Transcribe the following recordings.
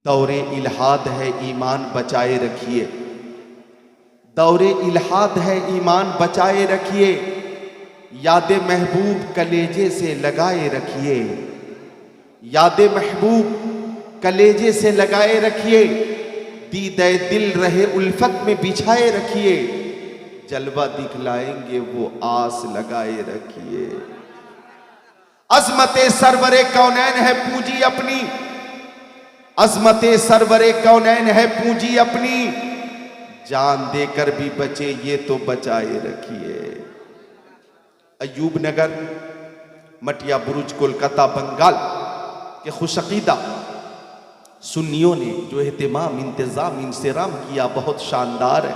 دور الحاد ہے ایمان بچائے رکھیے، دور الحاد ہے ایمان بچائے رکھیے، یاد محبوب کلیجے سے لگائے رکھیے، یاد محبوب کلیجے سے لگائے رکھیے، دیدہ دل رہے الفت میں بچھائے رکھیے، جلوہ دکھلائیں گے وہ آس لگائے رکھیے۔ عظمت سرور کونین ہے پونجی اپنی، عظمت سرور کونین ہے پونجی اپنی، جان دے کر بھی بچے یہ تو بچائے رکھیے۔ ایوب نگر، مٹیا برج، کولکاتہ، بنگال کے خوش عقیدہ سنیوں نے جو اہتمام، انتظام، انصرام کیا بہت شاندار ہے۔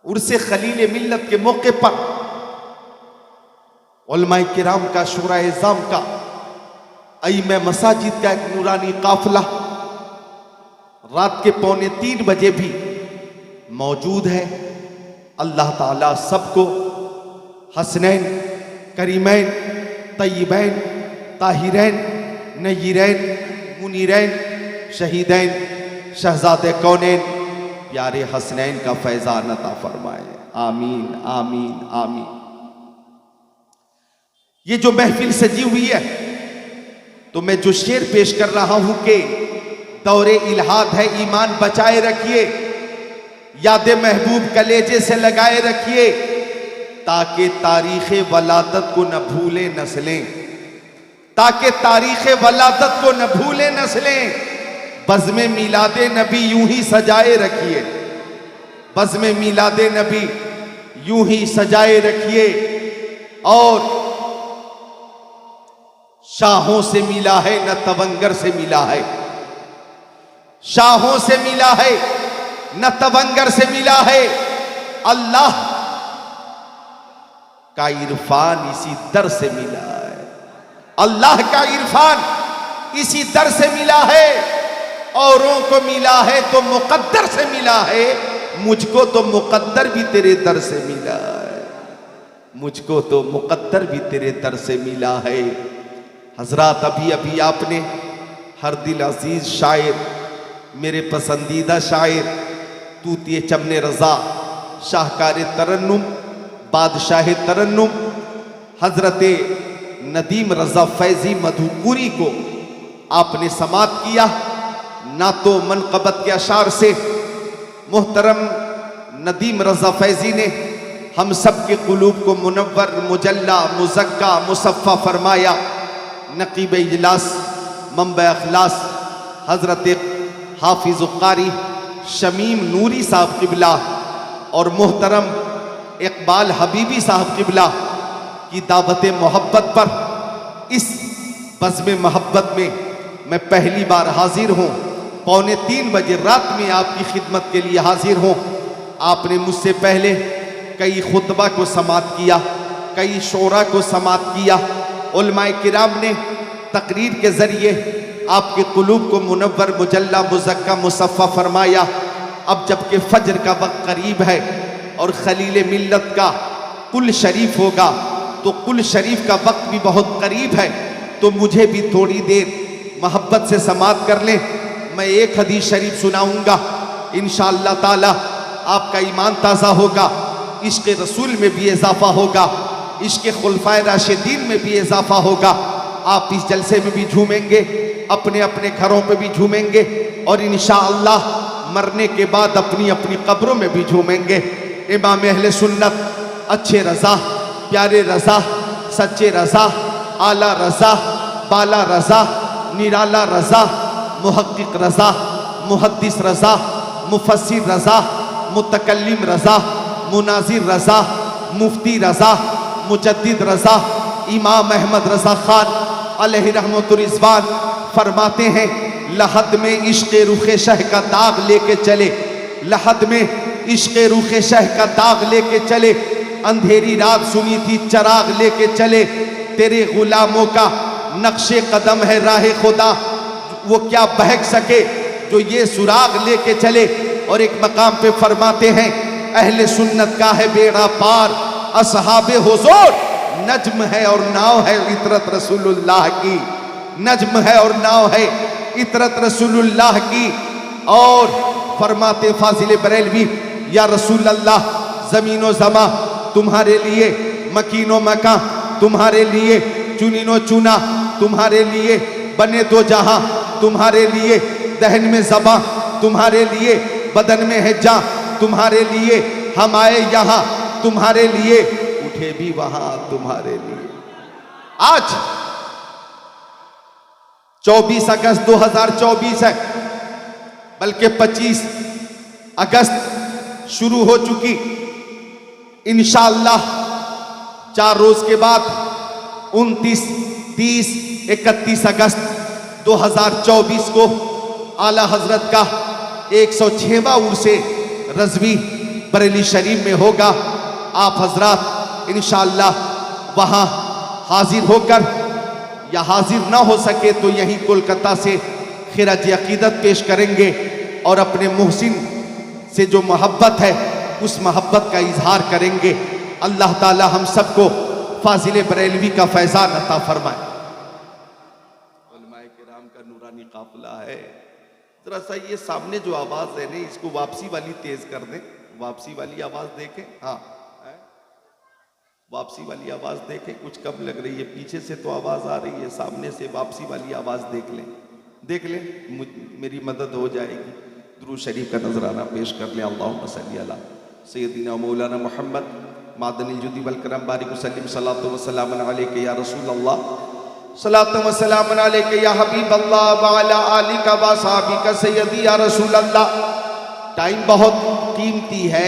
عرس خلیل ملت کے موقع پر علماء کرام کا، شورا اعظام کا، ائمہ مساجد کا ایک نورانی قافلہ رات کے 2:45 بجے بھی موجود ہے۔ اللہ تعالیٰ سب کو حسنین، کریمین، طیبین، طاہرین، نیرین، منیرین، شہیدین، شہزاد کونین، پیارے حسنین کا فیضان عطا فرمائے۔ آمین آمین آمین۔ یہ جو محفل سجی ہوئی ہے تو میں جو شعر پیش کر رہا ہوں کہ دور الحاد ہے ایمان بچائے رکھیے، یاد محبوب کلیجے سے لگائے رکھیے، تاکہ تاریخ ولادت کو نہ بھولے نسلیں، تاکہ تاریخ ولادت کو نہ بھولے نسلیں، بزم میلاد نبی یوں ہی سجائے رکھیے، بزم میلاد نبی یوں ہی سجائے رکھیے۔ اور شاہوں سے ملا ہے نہ تونگر سے ملا ہے، شاہوں سے ملا ہے نہ تونگر سے ملا ہے، اللہ کا عرفان اسی در سے ملا ہے، اللہ کا عرفان اسی در سے ملا ہے، اوروں کو ملا ہے تو مقدر سے ملا ہے، مجھ کو تو مقدر بھی تیرے در سے ملا ہے، مجھ کو تو مقدر بھی تیرے در سے ملا ہے۔ حضرات ابھی آپ نے ہر دل عزیز شاعر، میرے پسندیدہ شاعر طوطی چمن رضا، شاہکار ترنم، بادشاہ ترنم، حضرت ندیم رضا فیضی مدھوپوری کو آپ نے سماعت کیا۔ نعت و منقبت کے اشعار سے محترم ندیم رضا فیضی نے ہم سب کے قلوب کو منور، مجلہ، مزکہ، مصفہ فرمایا۔ نقیب اجلاس، منبع اخلاص، حضرت حافظ قاری شمیم نوری صاحب قبلہ اور محترم اقبال حبیبی صاحب قبلہ کی دعوت محبت پر اس بزم محبت میں پہلی بار حاضر ہوں۔ 2:45 بجے رات میں آپ کی خدمت کے لیے حاضر ہوں۔ آپ نے مجھ سے پہلے کئی خطبہ کو سماعت کیا، کئی شعراء کو سماعت کیا، علماء کرام نے تقریر کے ذریعے آپ کے قلوب کو منور، مجلہ، مزکہ، مصفہ فرمایا۔ اب جبکہ فجر کا وقت قریب ہے اور خلیل ملت کا کل شریف ہوگا تو کل شریف کا وقت بھی بہت قریب ہے، تو مجھے بھی تھوڑی دیر محبت سے سماعت کر لیں۔ میں ایک حدیث شریف سناؤں گا، انشاءاللہ تعالی آپ کا ایمان تازہ ہوگا، عشق رسول میں بھی اضافہ ہوگا، عشق خلفائے راشدین میں بھی اضافہ ہوگا۔ آپ اس جلسے میں بھی جھومیں گے، اپنے اپنے گھروں پہ بھی جھومیں گے، اور انشاءاللہ مرنے کے بعد اپنی اپنی قبروں میں بھی جھومیں گے۔ امام اہل سنت، اچھے رضا، پیارے رضا، سچے رضا، اعلیٰ رضا، بالا رضا، نرالا رضا، محقق رضا، محدث رضا، مفسر رضا، متکلم رضا، مناظر رضا، مفتی رضا، مجدد رضا، امام احمد رضا خان علیہ رحمت الرضوان فرماتے ہیں، لحد میں عشق رخ شہ کا داغ لے کے چلے، لحد میں عشق رخ شہ کا داغ لے کے چلے، اندھیری رات سنی تھی چراغ لے کے چلے، تیرے غلاموں کا نقش قدم ہے راہ خدا، وہ کیا بہک سکے جو یہ سراغ لے کے چلے۔ اور ایک مقام پہ فرماتے ہیں، اہل سنت کا ہے بیڑا پار، اصحاب حضور نجم ہے اور ناؤ ہے عطرت رسول اللہ کی، نجم ہے اور ناؤ ہے اطرت رسول اللہ کی، اور فرماتے فاضل بریلوی یا رسول اللہ زمین و زماں تمہارے لیے، مکین و مکان تمہارے لیے، چنین و چنا تمہارے لیے، بنے دو جہاں تمہارے لیے، دہن میں زباں تمہارے لیے، بدن میں ہے جاں تمہارے لیے، ہم آئے یہاں تمہارے لیے، اٹھے بھی وہاں تمہارے لیے۔ آج 24 اگست 2024 ہے، بلکہ 25 اگست شروع ہو چکی، انشاءاللہ 4 روز کے بعد 29، 30، 31 اگست 2024 کو اعلیٰ حضرت کا 106واں عرس رضوی بریلی شریف میں ہوگا۔ آپ حضرات انشاءاللہ وہاں حاضر ہو کر، یا حاضر نہ ہو سکے تو یہیں کولکتہ سے خراج عقیدت پیش کریں گے، اور اپنے محسن سے جو محبت ہے اس محبت کا اظہار کریں گے۔ اللہ تعالی ہم سب کو فاضل بریلوی کا فیضان عطا فرمائے۔ علماء کرام کا نورانی قافلہ ہے، ذرا سا یہ سامنے جو آواز ہے نا اس کو واپسی والی تیز کر دیں، واپسی والی آواز دیکھیں، ہاں واپسی والی آواز دیکھیں، کچھ کم لگ رہی ہے، پیچھے سے تو آواز آ رہی ہے، سامنے سے واپسی والی آواز دیکھ لیں، دیکھ لیں، میری مدد ہو جائے گی۔ درود شریف کا نذرانہ پیش کر لیں۔ اللہم صلی علی سیدنا مولانا محمد معدن الجود والکرم، بارک وسلم صلاۃ و سلام علیک یا رسول اللہ، صلاۃ و سلام علیک یا حبیب اللہ، وعلی آلک و اصحابک سیدی یا رسول اللہ۔ ٹائم بہت قیمتی ہے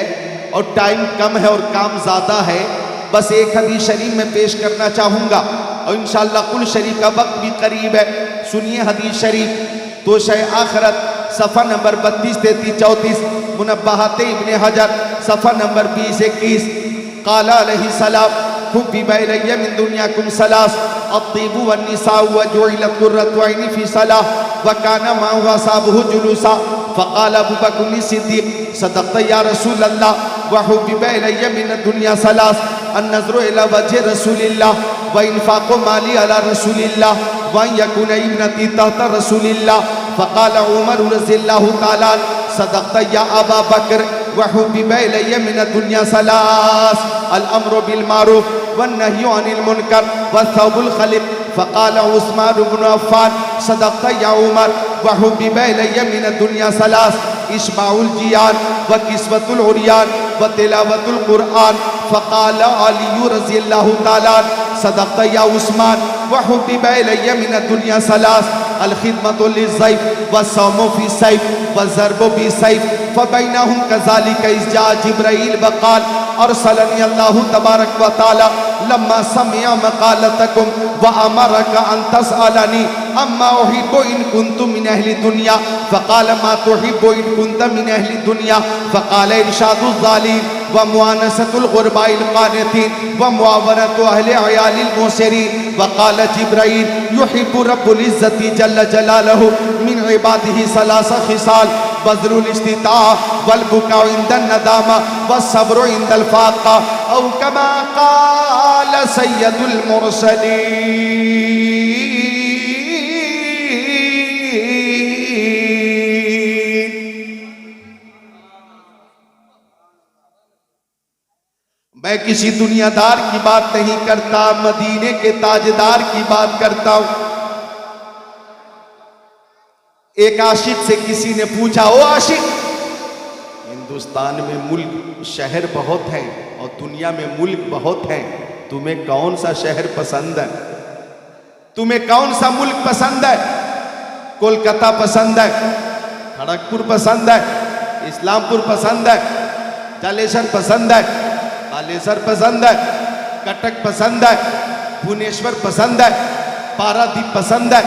اور ٹائم کم ہے اور کام زیادہ ہے، بس ایک حدیث شریف میں پیش کرنا چاہوں گا، اور انشاءاللہ کل شریف کا وقت بھی قریب ہے۔ سنیے حدیث شریف، تو شے آخرت صفحہ نمبر 32، 33، 34، منبہات ابن حجر صفحہ نمبر 20، 21۔ قال علیہ السلام حبب الی من دنیاکم ثلاث، الطیب والنساء وجعلت قرۃ عینی فی صلاۃ، وکان معه اصحابہ جلوسا، فقال ابو بکر الصدیق صدقت یا رسول اللہ، وحبب الی من الدنیا ثلاث، النظر الى وجه رسول اللہ، وانفاق مالی علی رسول اللہ، وان یکون ابنتی تحت رسول اللہ۔ فقال عمر رضی اللہ تعالی صدقت یا ابا بکر، وحبب الی من الدنیا ثلاث، الامر بالمعروف والنہی عن المنکر والثوب الخلق۔ فقال عثمان بن عفان صدقت یا عمر، وحبب الی من الدنیا ثلاث، اشباع الجیان وکسوۃ العریان وتلاوۃ القرآن۔ فقال علی رضی اللہ تعالی صدقت یا عثمان، وحبب الی من الدنیا ثلاث، الخدمۃ للضیف والصوم فی الصیف والضرب بالسیف۔ فبینہم کذالک اذ جاء جبرائیل وقال ارسلنی اللہ تبارک و تعالی لما سمع مقالتکم وامرک ان تسألنی اما احب ان کنت من اہل الدنیا۔ فقال ما تحب ان کنت من اہل الدنیا؟ فقال ارشاد الظالین ومؤانست الغرباء القانتین ومعاونت اہل عیال الموسرین۔ وقال جبرائیل یحب رب العزت جل جلالہ من عبادہ ثلاث خصال، بذل الاستطاع والبکاء عند الندامہ والصبر عند الفاقہ، او کما قال سید المرسلین۔ میں کسی دنیا دار کی بات نہیں کرتا، مدینے کے تاجدار کی بات کرتا ہوں۔ ایک عاشق سے کسی نے پوچھا، او عاشق، ہندوستان میں ملک شہر بہت ہیں اور دنیا میں ملک بہت ہیں، تمہیں کون سا شہر پسند ہے؟ تمہیں کون سا ملک پسند ہے؟ کولکتہ پسند ہے، کھڑگپور پسند ہے، اسلام پور پسند ہے، جالیشر پسند ہے، بالیسر پسند ہے، کٹک پسند ہے، بھونیشور پسند ہے، پارادیپ پسند ہے،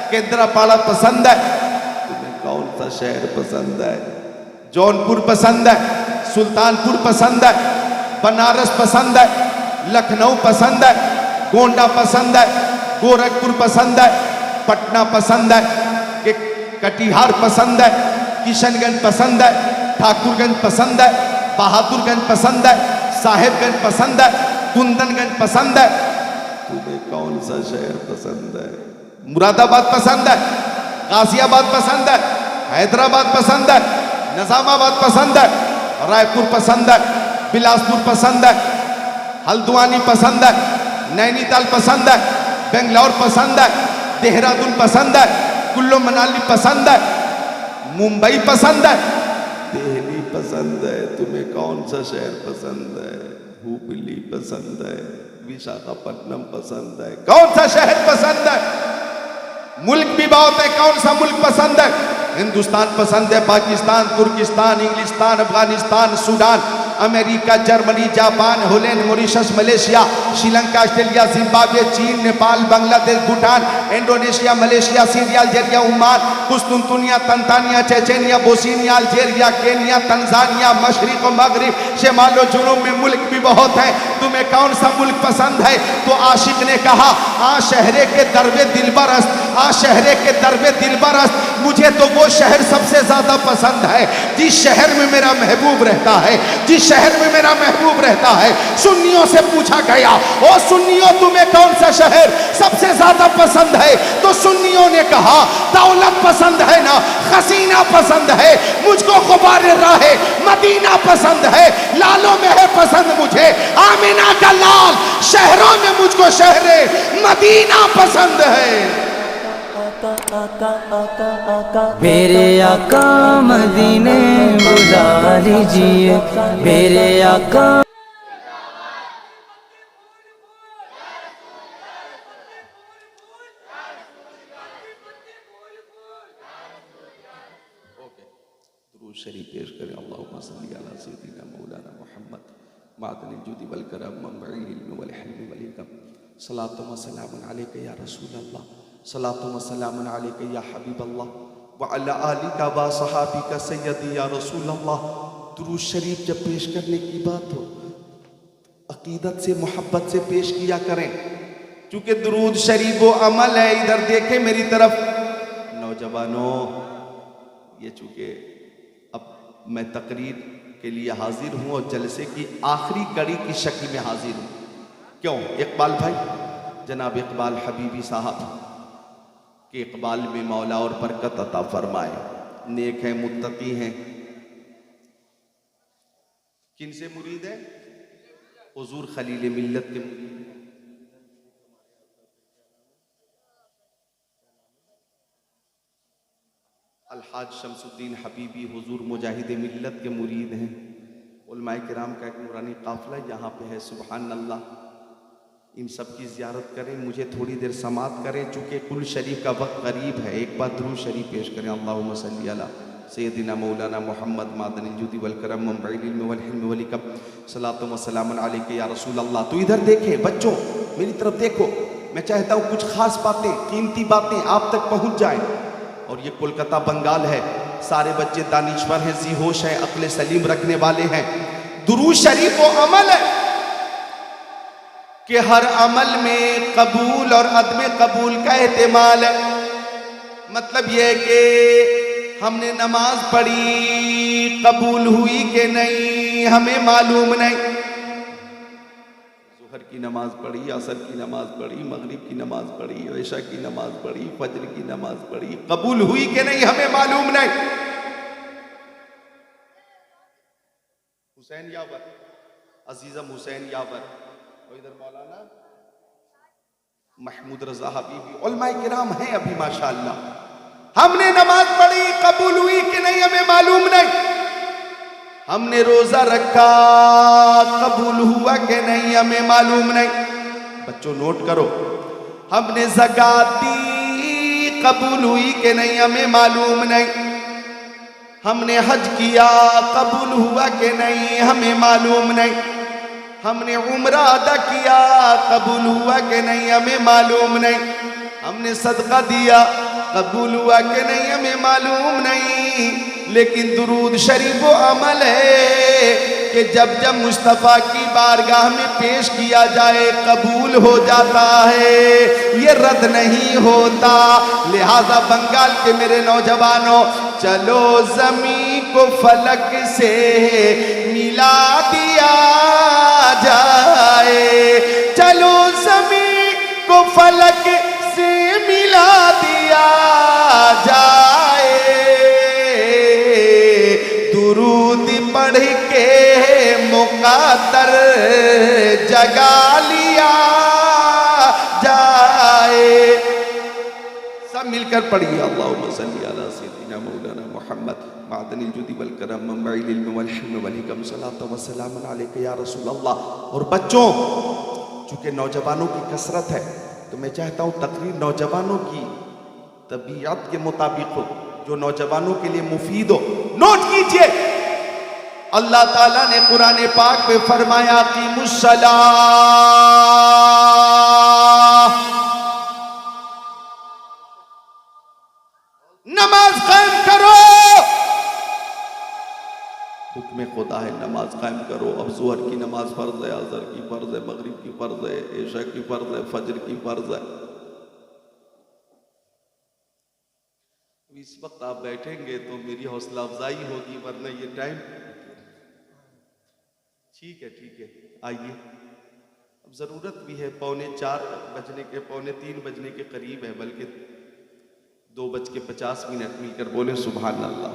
کیندرا پاڑا پسند ہے، تمہیں کون سا شہر پسند ہے؟ جونپور پسند ہے، سلطان پور پسند ہے، بنارس پسند ہے، لکھنؤ پسند ہے، گونڈا پسند ہے، گورکھپور پسند ہے، پٹنہ پسند ہے، کٹیہار پسند ہے، کشن گنج پسند ہے، ٹھاکر گنج پسند ہے، بہادر گنج پسند ہے، صاحب گنج پسند ہے، کندن گنج پسند ہے، تمہیں کون سا شہر پسند ہے؟ مراد آباد پسند ہے، غازی آباد پسند ہے، حیدرآباد پسند ہے، نظام آباد پسند ہے، رائے پور پسند ہے، بلاسپور پسند ہے، ہلدوانی پسند ہے، نینی تال پسند ہے، بنگلور پسند ہے، دہرادون پسند ہے، کلو منالی پسند ہے، ممبئی پسند ہے، دہلی پسند ہے، تمہیں کون سا شہر پسند ہے؟ ہبلی پسند ہے، وشاکھاپٹنم پسند ہے، کون سا شہر پسند ہے؟ ملک بھی بہت ہے، کون سا ملک پسند ہے؟ ہندوستان پسند ہے، پاکستان، ترکستان، انگلستان، افغانستان، سوڈان، امریکہ، Germany, Japan, Holland, Mauritius, Malaysia, Sri Lanka, Australia, Zimbabwe, چین، Nepal, Bangladesh, Bhutan, Indonesia, Malaysia, Syria, Algeria, Oman, قسطنطنیہ، Tanzania, Chechnya, Bosnia, Algeria, Kenya, Tanzania, مشرق و مغرب، شمال و جنوب میں ملک بھی بہت ہیں، تمہیں کون سا ملک پسند ہے؟ تو عاشق نے کہا شہرے کے درب دلبرست، شہرے کے درب دلبرست، مجھے تو وہ شہر سب سے زیادہ پسند ہے جس شہر میں میرا محبوب رہتا ہے، جس شہر میں میرا محبوب رہتا ہے۔ سنیوں سے پوچھا گیا، او سنیوں تمہیں کون سا شہر سب سے زیادہ پسند ہے؟ تو سنیوں نے کہا دولت پسند ہے نا، خزینہ پسند ہے، مجھ کو غبار راہ مدینہ پسند ہے، لالوں میں ہے پسند مجھے آمینہ کا لال، شہروں میں مجھ کو شہر مدینہ پسند ہے۔ میرے آقا مدینے بلا لیجئے، میرے آقا درود شریف پیش کریں۔ اللہم صلی علی سیدنا مولانا محمد معدن الجود والکرم منبع العلم والحلم والحکم، صلاۃ و سلام علیک یا رسول اللہ، صلاۃ و سلام علیک یا حبیب اللہ، وعلی آلک و صحابک سیدی یا رسول اللہ۔ درود شریف جب پیش کرنے کی بات ہو عقیدت سے محبت سے پیش کیا کریں، چونکہ درود شریف وہ عمل ہے۔ ادھر دیکھیں میری طرف نوجوانوں، یہ چونکہ اب میں تقریر کے لیے حاضر ہوں اور جلسے کی آخری کڑی کی شکل میں حاضر ہوں۔ کیوں؟ اقبال بھائی، جناب اقبال حبیبی صاحب کہ اقبال میں مولا اور برکت عطا فرمائے، نیک ہیں، متقی ہیں۔ کن سے مرید ہے؟ حضور خلیل ملت کے مرید۔ الحاج شمس الدین حبیبی حضور مجاہد ملت کے مرید ہیں۔ علماء کرام کا ایک نورانی قافلہ یہاں پہ ہے، سبحان اللہ۔ ان سب کی زیارت کریں، مجھے تھوڑی دیر سماعت کریں، چونکہ کل شریف کا وقت قریب ہے۔ ایک بار درود شریف پیش کریں۔ اللہم صلی علی سیدنا مولانا محمد معدن الجود والکرم منبع العلم والحلم والحکم، صلاۃ و سلام علیک یا رسول اللہ۔ تو ادھر دیکھیں بچوں، میری طرف دیکھو، میں چاہتا ہوں کچھ خاص باتیں، قیمتی باتیں آپ تک پہنچ جائیں۔ اور یہ کولکتہ بنگال ہے، سارے بچے دانشور ہیں، ذی ہوش ہیں، عقل سلیم رکھنے والے ہیں۔ درود شریف وہ عمل ہے کہ ہر عمل میں قبول اور عدم قبول کا احتمال ہے۔ مطلب یہ ہے کہ ہم نے نماز پڑھی، قبول ہوئی کہ نہیں ہمیں معلوم نہیں۔ ظہر کی نماز پڑھی، عصر کی نماز پڑھی، مغرب کی نماز پڑھی، عشاء کی نماز پڑھی، فجر کی نماز پڑھی، قبول ہوئی کہ نہیں ہمیں معلوم نہیں۔ حسین یاور، عزیزم حسین یاور، اور ادھر مولانا محمود رضا حبیبی، علماء کرام ہیں ابھی ماشاءاللہ۔ ہم نے نماز پڑھی، قبول ہوئی کہ نہیں ہمیں معلوم نہیں۔ ہم نے روزہ رکھا، قبول ہوا کہ نہیں ہمیں معلوم نہیں۔ بچوں نوٹ کرو، ہم نے زکوٰۃ دی، قبول ہوئی کہ نہیں ہمیں معلوم نہیں۔ ہم نے حج کیا، قبول ہوا کہ نہیں ہمیں معلوم نہیں۔ ہم نے عمرہ ادا کیا، قبول ہوا کہ نہیں ہمیں معلوم نہیں۔ ہم نے صدقہ دیا، قبول ہوا کہ نہیں ہمیں معلوم نہیں۔ لیکن درود شریف وہ عمل ہے کہ جب جب مصطفیٰ کی بارگاہ میں پیش کیا جائے قبول ہو جاتا ہے، یہ رد نہیں ہوتا۔ لہذا بنگال کے میرے نوجوانوں، چلو زمین کو فلک سے ملا دیا جائے، چلو زمین کو فلک سے ملا ملا دیا جائے، درود پڑھ کے مقدر جگا لیا جائے۔ سب مل کر پڑھیے اللہم صلی علی سیدنا مولانا محمد معدن الجود والکرم منبع العلم والحلم والحکم صلاۃ وسلام علیک یا رسول اللہ۔ اور بچوں، چونکہ نوجوانوں کی کثرت ہے تو میں چاہتا ہوں تقریر نوجوانوں کی طبیعت کے مطابق ہو، جو نوجوانوں کے لیے مفید ہو۔ نوٹ کیجئے، اللہ تعالیٰ نے قرآن پاک میں فرمایا اقیموا الصلاۃ، نماز قائم کرو۔ حکم خدا ہے نماز قائم کرو۔ اب ظہر کی نماز فرض ہے، عصر کی فرض ہے، مغرب کی فرض ہے، عشاء کی فرض ہے، فجر کی فرض ہے۔ اس وقت آپ بیٹھیں گے تو میری حوصلہ افزائی ہوگی، ورنہ یہ ٹائم ٹھیک ہے آئیے، اب ضرورت بھی ہے، 3 بجنے کے قریب ہے، بلکہ 2:50 مل کر بولے سبحان اللہ۔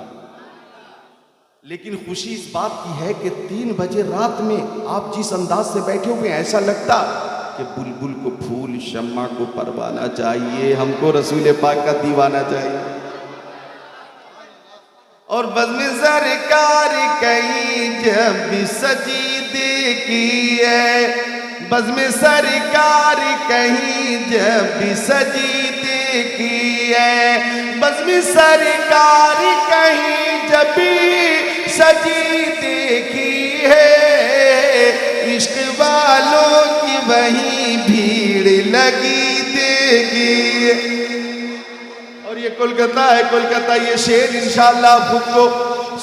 لیکن خوشی اس بات کی ہے کہ 3 بجے رات میں آپ جس انداز سے بیٹھے ہوئے ایسا لگتا کہ بلبل کو پھول، شمع کو پروانہ چاہیے، ہم کو رسول پاک کا دیوانہ چاہیے۔ اور بزم سرکار کہیں جب سجدے کیے، بزم سرکار کہیں جب سجدے کیے، بزم سرکار کہیں جب سجدے کیے، عشق والوں کی وہیں بھیڑ لگی دیکھیے۔ اور یہ کولکتہ ہے، کولکتہ، یہ شعر انشاءاللہ آپ خود کو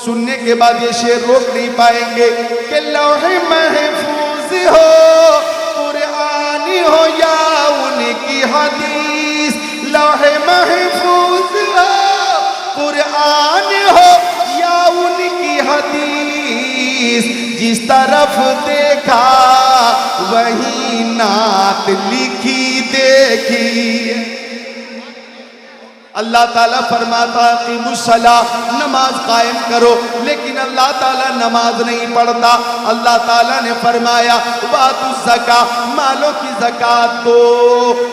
سننے کے بعد یہ شعر روک نہیں پائیں گے کہ لوح محفوظ ہو قرآن ہو یا ان کی حدیث، لوح محفوظ ہو قرآن ہو یا ان کی حدیث، جس طرف دیکھا وہی نعت لکھی دیکھی۔ اللہ تعالیٰ فرماتا ہے اقیموا الصلاۃ، نماز قائم کرو، لیکن اللہ تعالیٰ نماز نہیں پڑھتا۔ اللہ تعالیٰ نے فرمایا وآتوا الزکاۃ، مالوں کی زکوٰۃ دو،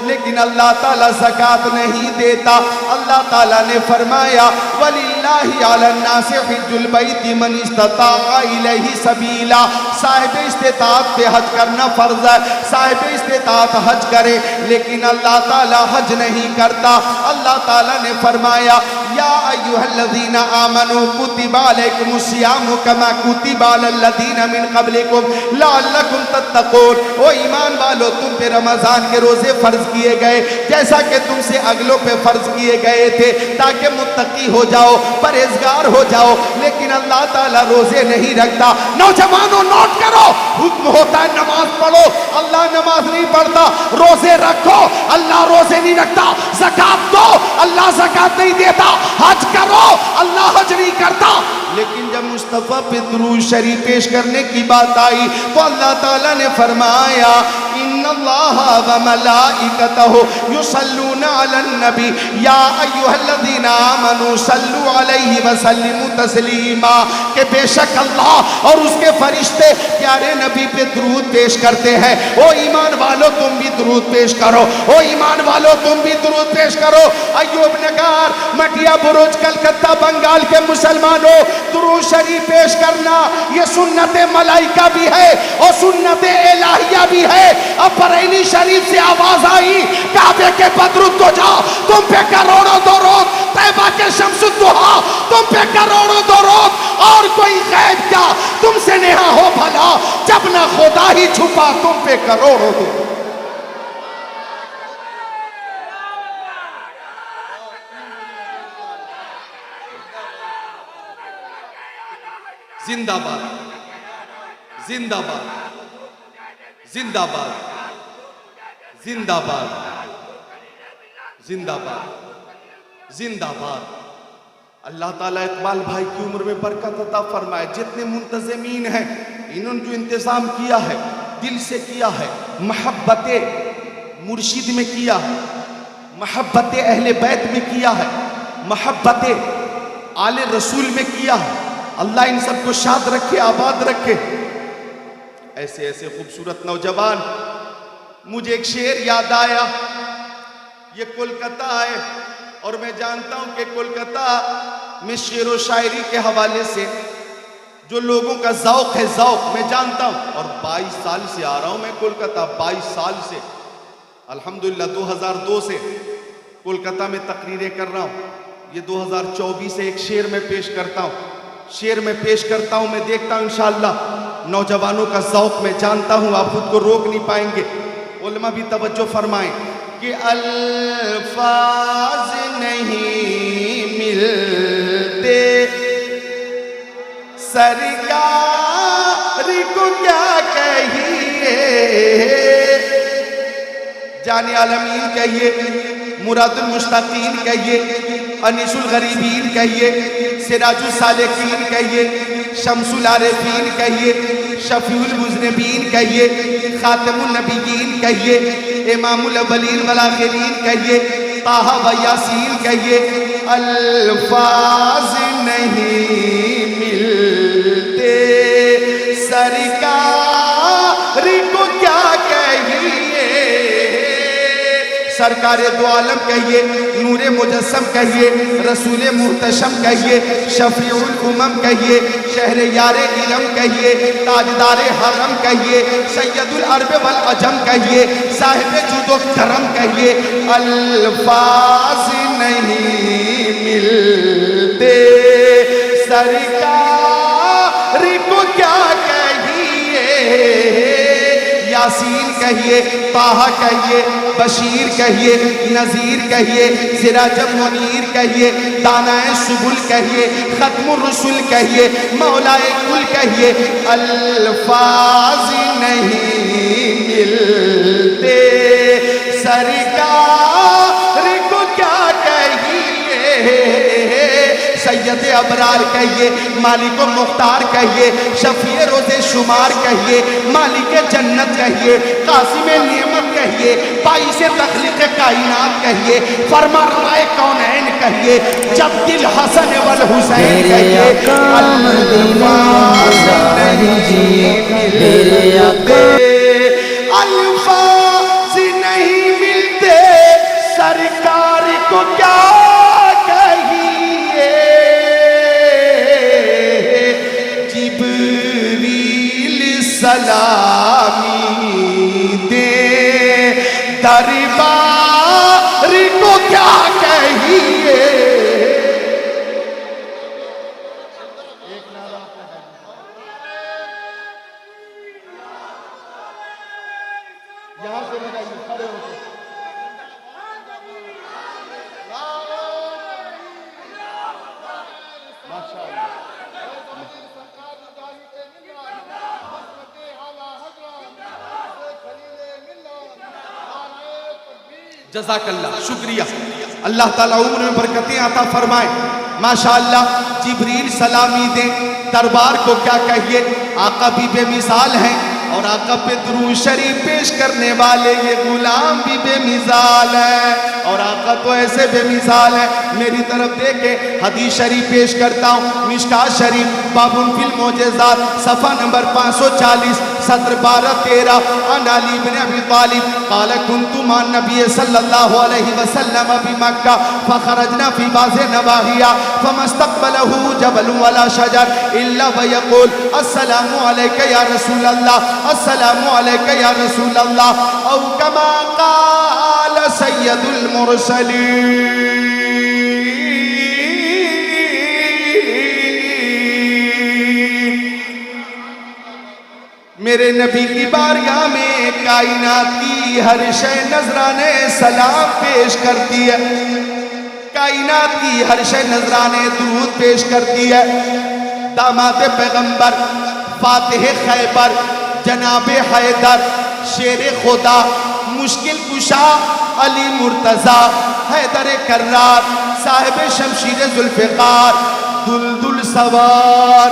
لیکن اللہ تعالیٰ زکوٰۃ نہیں دیتا۔ اللہ تعالیٰ نے فرمایا وَلِلَّهِ عَلَى النَّاسِ حِجُّ الْبَيْتِ مَنِ اسْتَطَاعَ إِلَيْهِ سَبِيلًا، صاحب استطاعت پہ حج کرنا فرض ہے، صاحب استطاعت حج کرے، لیکن اللہ تعالیٰ حج نہیں کرتا۔ اللہ تعالیٰ نے فرمایا یا ایھا الذین آمنوا کتب علیکم الصیام کما کتب علی الذین من قبلکم لعلکم تتقون، او ایمان والو تم پہ رمضان کے روزے فرض کیے گئے جیسا کہ تم سے اگلوں پہ فرض کیے گئے تھے تاکہ متقی ہو جاؤ، پرہیزگار ہو جاؤ، لیکن اللہ تعالیٰ روزے نہیں رکھتا۔ نوجوانوں نوٹ کرو، حکم ہوتا ہے نماز پڑھو، اللہ نماز نہیں پڑھتا۔ روزے رکھو، اللہ روزے نہیں رکھتا۔ زکوٰۃ دو، اللہ زکوٰۃ نہیں دیتا۔ حج کرو، اللہ حج نہیں کرتا۔ لیکن جب مصطفیٰ پہ درود شریف پیش کرنے کی بات آئی تو اللہ تعالیٰ نے فرمایا ان اللہ وملائکتہ یصلون علی النبی یا ایھا الذین آمنوا صلوا علیہ وسلموا تسلیما، کہ بے شک اللہ اور اس کے فرشتے پیارے نبی پہ درود پیش کرتے ہیں۔ او ایمان والو تم بھی درود پیش کرو، او ایمان والو تم بھی درود پیش کرو۔ ایوب نگار، مٹیا برج، کلکتہ، بنگال کے مسلمانوں، درود شریف پیش کرنا یہ سنت ملائکہ بھی ہے اور سنت الہیہ بھی ہے۔ اب بریلی شریف سے آواز آئی کعبے کے بدر الدجا تم پہ کروڑوں درود، طیبہ کے شمس الضحیٰ تم پہ کروڑوں درود، اور کوئی غیب کیا تم سے نہا ہو بھلا، جب نہ خدا ہی چھپا تم پہ کروڑوں درود۔ زندہ باد، زندہ باد، زندہ باد، زندہ باد، زندہ باد، زندہ باد۔ اللہ تعالیٰ اقبال بھائی کی عمر میں برکت عطا فرمائے۔ جتنے منتظمین ہیں انہوں نے جو انتظام کیا ہے دل سے کیا ہے، محبت مرشد میں کیا ہے، محبت اہل بیت میں کیا ہے، محبت آل رسول میں کیا ہے۔ اللہ ان سب کو شاد رکھے، آباد رکھے۔ ایسے ایسے خوبصورت نوجوان۔ مجھے ایک شعر یاد آیا، یہ کولکتہ ہے اور میں جانتا ہوں کہ کولکتہ میں شعر و شاعری کے حوالے سے جو لوگوں کا ذوق ہے، ذوق میں جانتا ہوں، اور 22 سال سے آ رہا ہوں میں کولکتہ، 22 سال سے، الحمدللہ 2002 سے کولکتہ میں تقریریں کر رہا ہوں۔ یہ 2024 سے ایک شعر میں پیش کرتا ہوں، شعر میں پیش کرتا ہوں، میں دیکھتا ہوں انشاءاللہ نوجوانوں کا ذوق میں جانتا ہوں، آپ خود کو روک نہیں پائیں گے۔ علماء بھی توجہ فرمائیں کہ الفاظ نہیں ملتے سرکار کو کیا کہیے، جان عالمین کہیے، مراد المشتاقین کہیے، انیس الغریبین کہیے، سراج السالکین کہیے، شمس العارفین کہیے، شفیع المذنبین کہیے، خاتم النبیین کہیے، امام الاولین والآخرین کہیے، طٰہٰ و یاسین کہیے۔ الفاظ نہیں ملتے سرکار کو کیا کہیے، سرکار دو عالم کہیے، نور مجسم کہیے، رسول محتشم کہیے، شفیع الامم کہیے، شہر یار علم کہیے، تاجدار حرم کہیے، سید العرب والعجم کہیے، صاحب جود و کرم کہیے۔ الفاظ نہیں ملتے سرکار کو کیا کہیے، یاسین کہیے، طٰہٰ کہیے، بشیر کہیے، نذیر کہیے، سراج منیر کہیے، دانائے سبل کہیے، ختم الرسل کہیے، مولائے کل کہیے۔ الفاظ نہیں ملتے سرکار کو کیا کہیے، سید ابرار کہیے، مالک و مختار کہیے، شفیع روز شمار کہیے، مالک جنت کہیے، قاسم نعمت کہیے، باعث تخلیق کائنات کہیے، فرما رائے کونین کہیے، جب دل حسن والحسین کہیے۔ الفاظ نہیں ملتے سرکار کو کیا کہیے، جبریل سلامی دے دربار کو کیا کہیے۔ یہاں سے لگائیے، کھڑے ہو کے۔ جزاک اللہ، شکریہ، اللہ تعالیٰ عمر میں برکتیں عطا فرمائے۔ ماشاءاللہ، جبریل سلامی دیں دربار کو کیا کہیے، آقا بھی بے مثال ہیں اور آقا پہ درود شریف پیش کرنے والے یہ غلام بھی بے مثال ہے، اور آقا تو ایسے بے مثال ہے۔ میری طرف دیکھیں، حدیث شریف پیش کرتا ہوں، مشکات شریف باب فی المعجزات، صفحہ نمبر 540، صدر 12-13، عن علی بن ابی طالب قال كنت مع النبي صلى الله عليه وسلم بمكة فخرجنا في بعض نواحيها فما استقبله جبل ولا شجر إلا ويقول السلام عليك يا رسول الله، السلام عليك يا رسول الله، أو كما قال سيد المرسلين۔ میرے نبی کی بارگاہ میں کائنات کی ہر شے نذرانے سلام پیش کرتی ہے، کائنات کی ہر شے نذرانے درود پیش کرتی ہے۔ داماد پیغمبر، فاتح خیبر، جناب حیدر، شیر خدا، مشکل کشا علی مرتضی، حیدر کرار، صاحب شمشیر ذوالفقار، دلدل سوار۔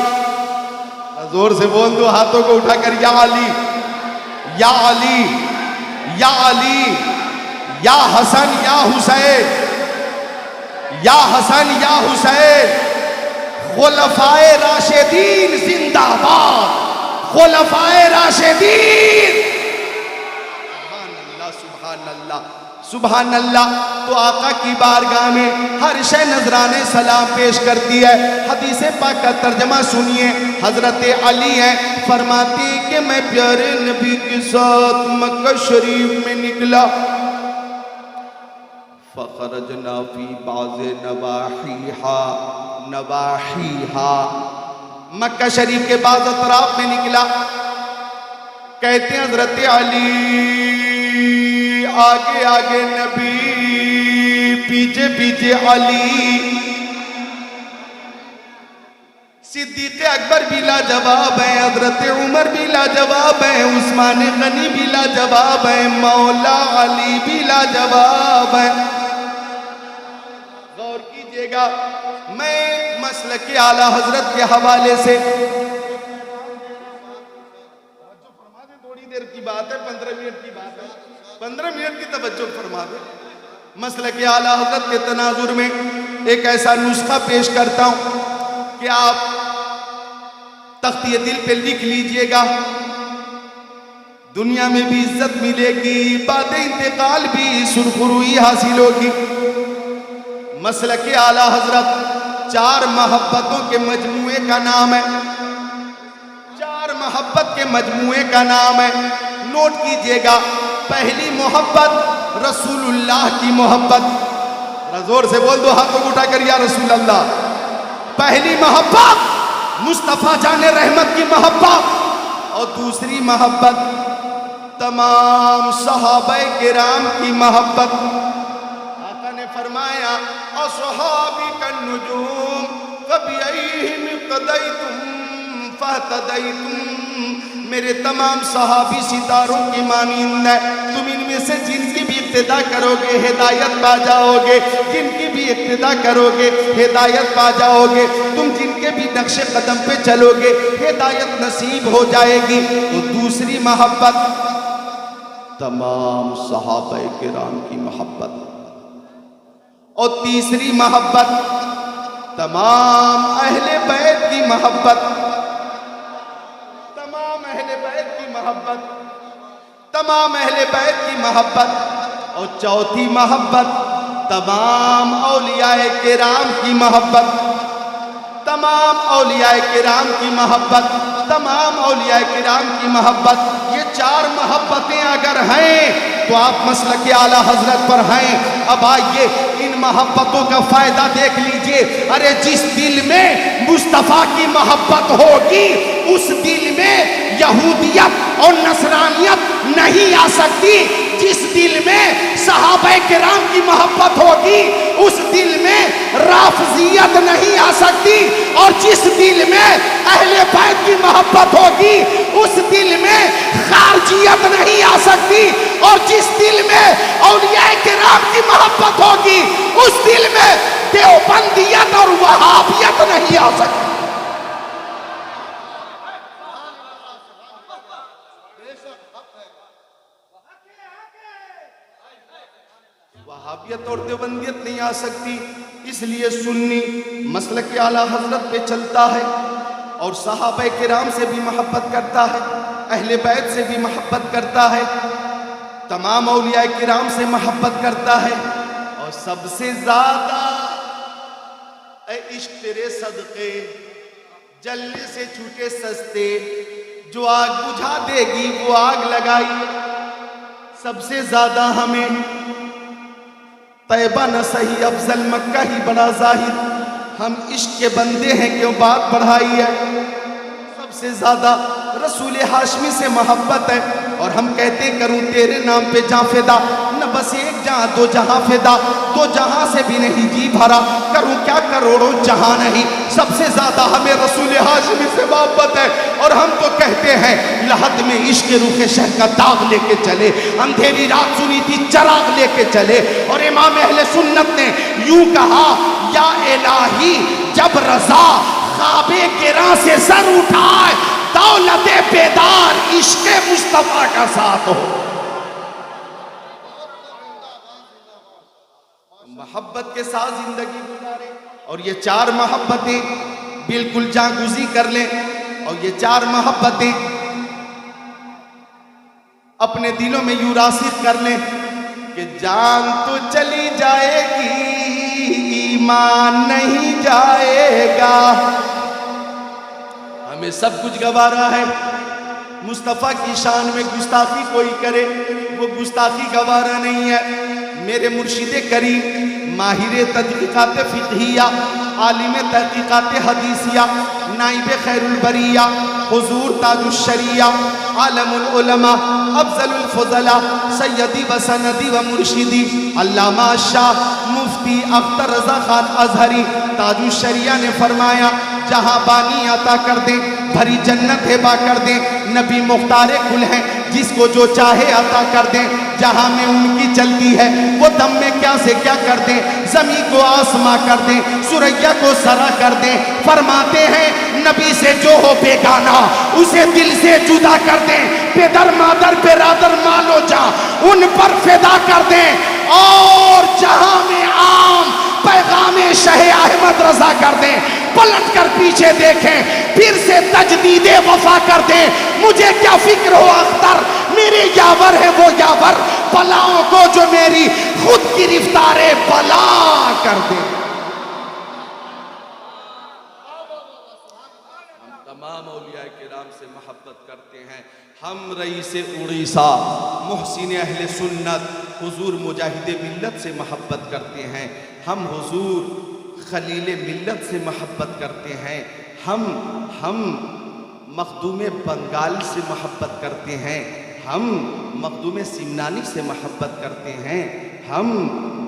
زور سے بول دو، ہاتھوں کو اٹھا کر، یا علی یا علی یا علی یا حسن یا حسین، یا حسن یا حسین، خلفائے راشدین زندہ باد، خلفائے راشدین۔ سبحان اللہ سبحان اللہ سبحان اللہ۔ تو آقا کی بارگاہ میں ہر شے نذرانے سلام پیش کرتی ہے۔ حدیث پاک کا ترجمہ سنیے، حضرت علی ہیں، فرماتی کہ میں پیارے نبی کے ساتھ مکہ شریف میں نکلا، فخرجنا فی بعض نواحیہا، مکہ شریف کے بعض اطراف میں نکلا۔ کہتے ہیں حضرت علی، آگے آگے نبی، پیچھے پیچھے علی، صدیق اکبر بھی لاجواب ہیں، حضرت عمر بھی لاجواب ہیں، عثمان غنی بھی لاجواب ہیں، مولا علی بھی لاجواب ہیں۔ غور کیجئے گا، میں مسلک اعلیٰ حضرت کے حوالے سے تھوڑی دیر کی بات ہے، 15 منٹ کی بات ہے، 15 منٹ کی توجہ فرما دیں۔ مسلک اعلیٰ حضرت کے تناظر میں ایک ایسا نسخہ پیش کرتا ہوں کہ آپ تختی دل پہ لکھ لیجئے گا، دنیا میں بھی عزت ملے گی، بعد انتقال بھی سرخروئی حاصل ہوگی۔ مسلک اعلیٰ حضرت 4 محبتوں کے مجموعے کا نام ہے، 4 محبت کے مجموعے کا نام ہے، نوٹ کیجئے گا۔ پہلی محبت رسول اللہ کی محبت، زور سے بول دو، ہاتھوں کو اٹھا کر یا رسول اللہ۔ پہلی محبت مصطفیٰ جان رحمت کی محبت، اور دوسری محبت تمام صحابہ کرام کی محبت۔ آقا نے فرمایا اصحابی کالنجوم فبأیہم اقتدیتم فاہتدیتم، میرے تمام صحابی ستاروں کی مانند ہے، تم ان میں سے جن کی بھی اقتدا کرو گے ہدایت پا جاؤ گے، جن کی بھی اقتدا کرو گے ہدایت پا جاؤ گے، تم جن کے بھی نقش قدم پہ چلو گے ہدایت نصیب ہو جائے گی۔ تو دوسری محبت تمام صحابہ کرام کی محبت، اور تیسری محبت تمام اہل بیت کی محبت، تمام اہل بیت کی محبت، تمام اہل بیت کی محبت، اور چوتھی محبت تمام اولیاء کرام کی محبت، تمام اولیاء کرام کی محبت، تمام اولیاء کرام کی محبت۔ یہ 4 محبتیں اگر ہیں تو آپ مسلک اعلیٰ حضرت پر ہیں۔ اب آئیے ان محبتوں کا فائدہ دیکھ لیجئے۔ ارے جس دل میں مصطفیٰ کی محبت ہوگی اس دل میں یہودیت اور نصرانیت نہیں آ سکتی، جس دل میں صحابہ کرام کی محبت ہوگی اس دل میں رافضیت نہیں آ سکتی، اور جس دل میں اہل بیت کی محبت ہوگی اس دل میں خارجیت نہیں آ سکتی، اور جس دل میں اولیاء کرام کی محبت ہوگی اس دل میں دیوبندیت اور وہابیت نہیں آ سکتی۔ وہابیت اور دیوبندیت نہیں آ سکتی، اس لیے سنی مسلک اعلیٰ حضرت پہ چلتا ہے، اور صحابہ کرام سے بھی محبت کرتا ہے، اہل بیت سے بھی محبت کرتا ہے، تمام اولیاء کرام سے محبت کرتا ہے، اور سب سے زیادہ اے عشق تیرے صدقے، جلنے سے چھوٹے سستے، جو آگ بجھا دے گی وہ آگ لگائی۔ سب سے زیادہ ہمیں طیبہ نہ صحیح افضل مکہ ہی بڑا ظاہر، ہم عشق کے بندے ہیں کیوں بات بڑھائی ہے۔ سب سے زیادہ رسول ہاشمی سے محبت ہے، اور ہم کہتے کروں تیرے نام پہ جاں فدا، نہ بس ایک جہاں 2 جہاں فدا، 2 جہاں سے بھی نہیں جی بھرا، کروں کیا کروڑوں جہاں نہیں۔ سب سے زیادہ ہمیں رسول ہاشمی سے محبت ہے، اور ہم تو کہتے ہیں لحد میں عشق روح شہ کا داغ لے کے چلے، اندھیری رات سنی تھی چراغ لے کے چلے، اور امام اہل سنت نے یوں کہا یا الہی جب رضا خواب گراں سے سر اٹھائے، دولت بیدار عشق مصطفیٰ کا ساتھ ہو۔ محبت کے ساتھ زندگی گزاریں اور یہ 4 محبتیں بالکل جاگزی کر لیں اور یہ 4 محبتیں اپنے دلوں میں یوں راسخ کر لیں کہ جان تو چلی جائے گی ایمان نہیں جائے گا. ہمیں سب کچھ گوارا ہے، مصطفیٰ کی شان میں گستاخی کوئی کرے وہ گستاخی گوارا نہیں ہے. میرے مرشد کریم ماہر تحقیقات فقہیہ، عالم تحقیقات حدیثیہ، نائب خیر البریہ، حضور تاج الشریعہ، عالم العلماء، افضل الفضلاء، سیدی و سندی و مرشدی علامہ شاہ مفتی اختر رضا خان ازہری تاج الشریعہ نے فرمایا جہاں بانی عطا کر دیں بھری جنت ہبا کر دیں، نبی مختار کل ہیں جس کو جو چاہے عطا کر دیں. جہاں میں ان کی چلتی ہے وہ دم میں کیا سے کیا کر دیں، زمین کو آسماں کر دیں، سریا کو سرا کر دیں. فرماتے ہیں نبی سے جو ہو بیگانہ اسے دل سے جدا کر دیں، پدر مادر برادر مال و جاں ان پر فدا کر دیں. اور جہاں میں عام پیغام شہ احمد رضا کر دیں، پلٹ کر پیچھے دیکھیں پھر سے تجدید وفا کر دیں. مجھے کیا فکر ہو اختر میرے یاور ہے وہ یاور، بلاؤں کو جو میری خود کی رفتار بلا کر دیں. ہم تمام اولیاء کرام سے محبت کرتے ہیں. ہم رئیس اڑیسہ محسن اہل سنت حضور مجاہد ملت سے محبت کرتے ہیں. ہم حضور خلیل ملت سے محبت کرتے ہیں. ہم مخدوم بنگال سے محبت کرتے ہیں. ہم مخدوم سمنانی سے محبت کرتے ہیں. ہم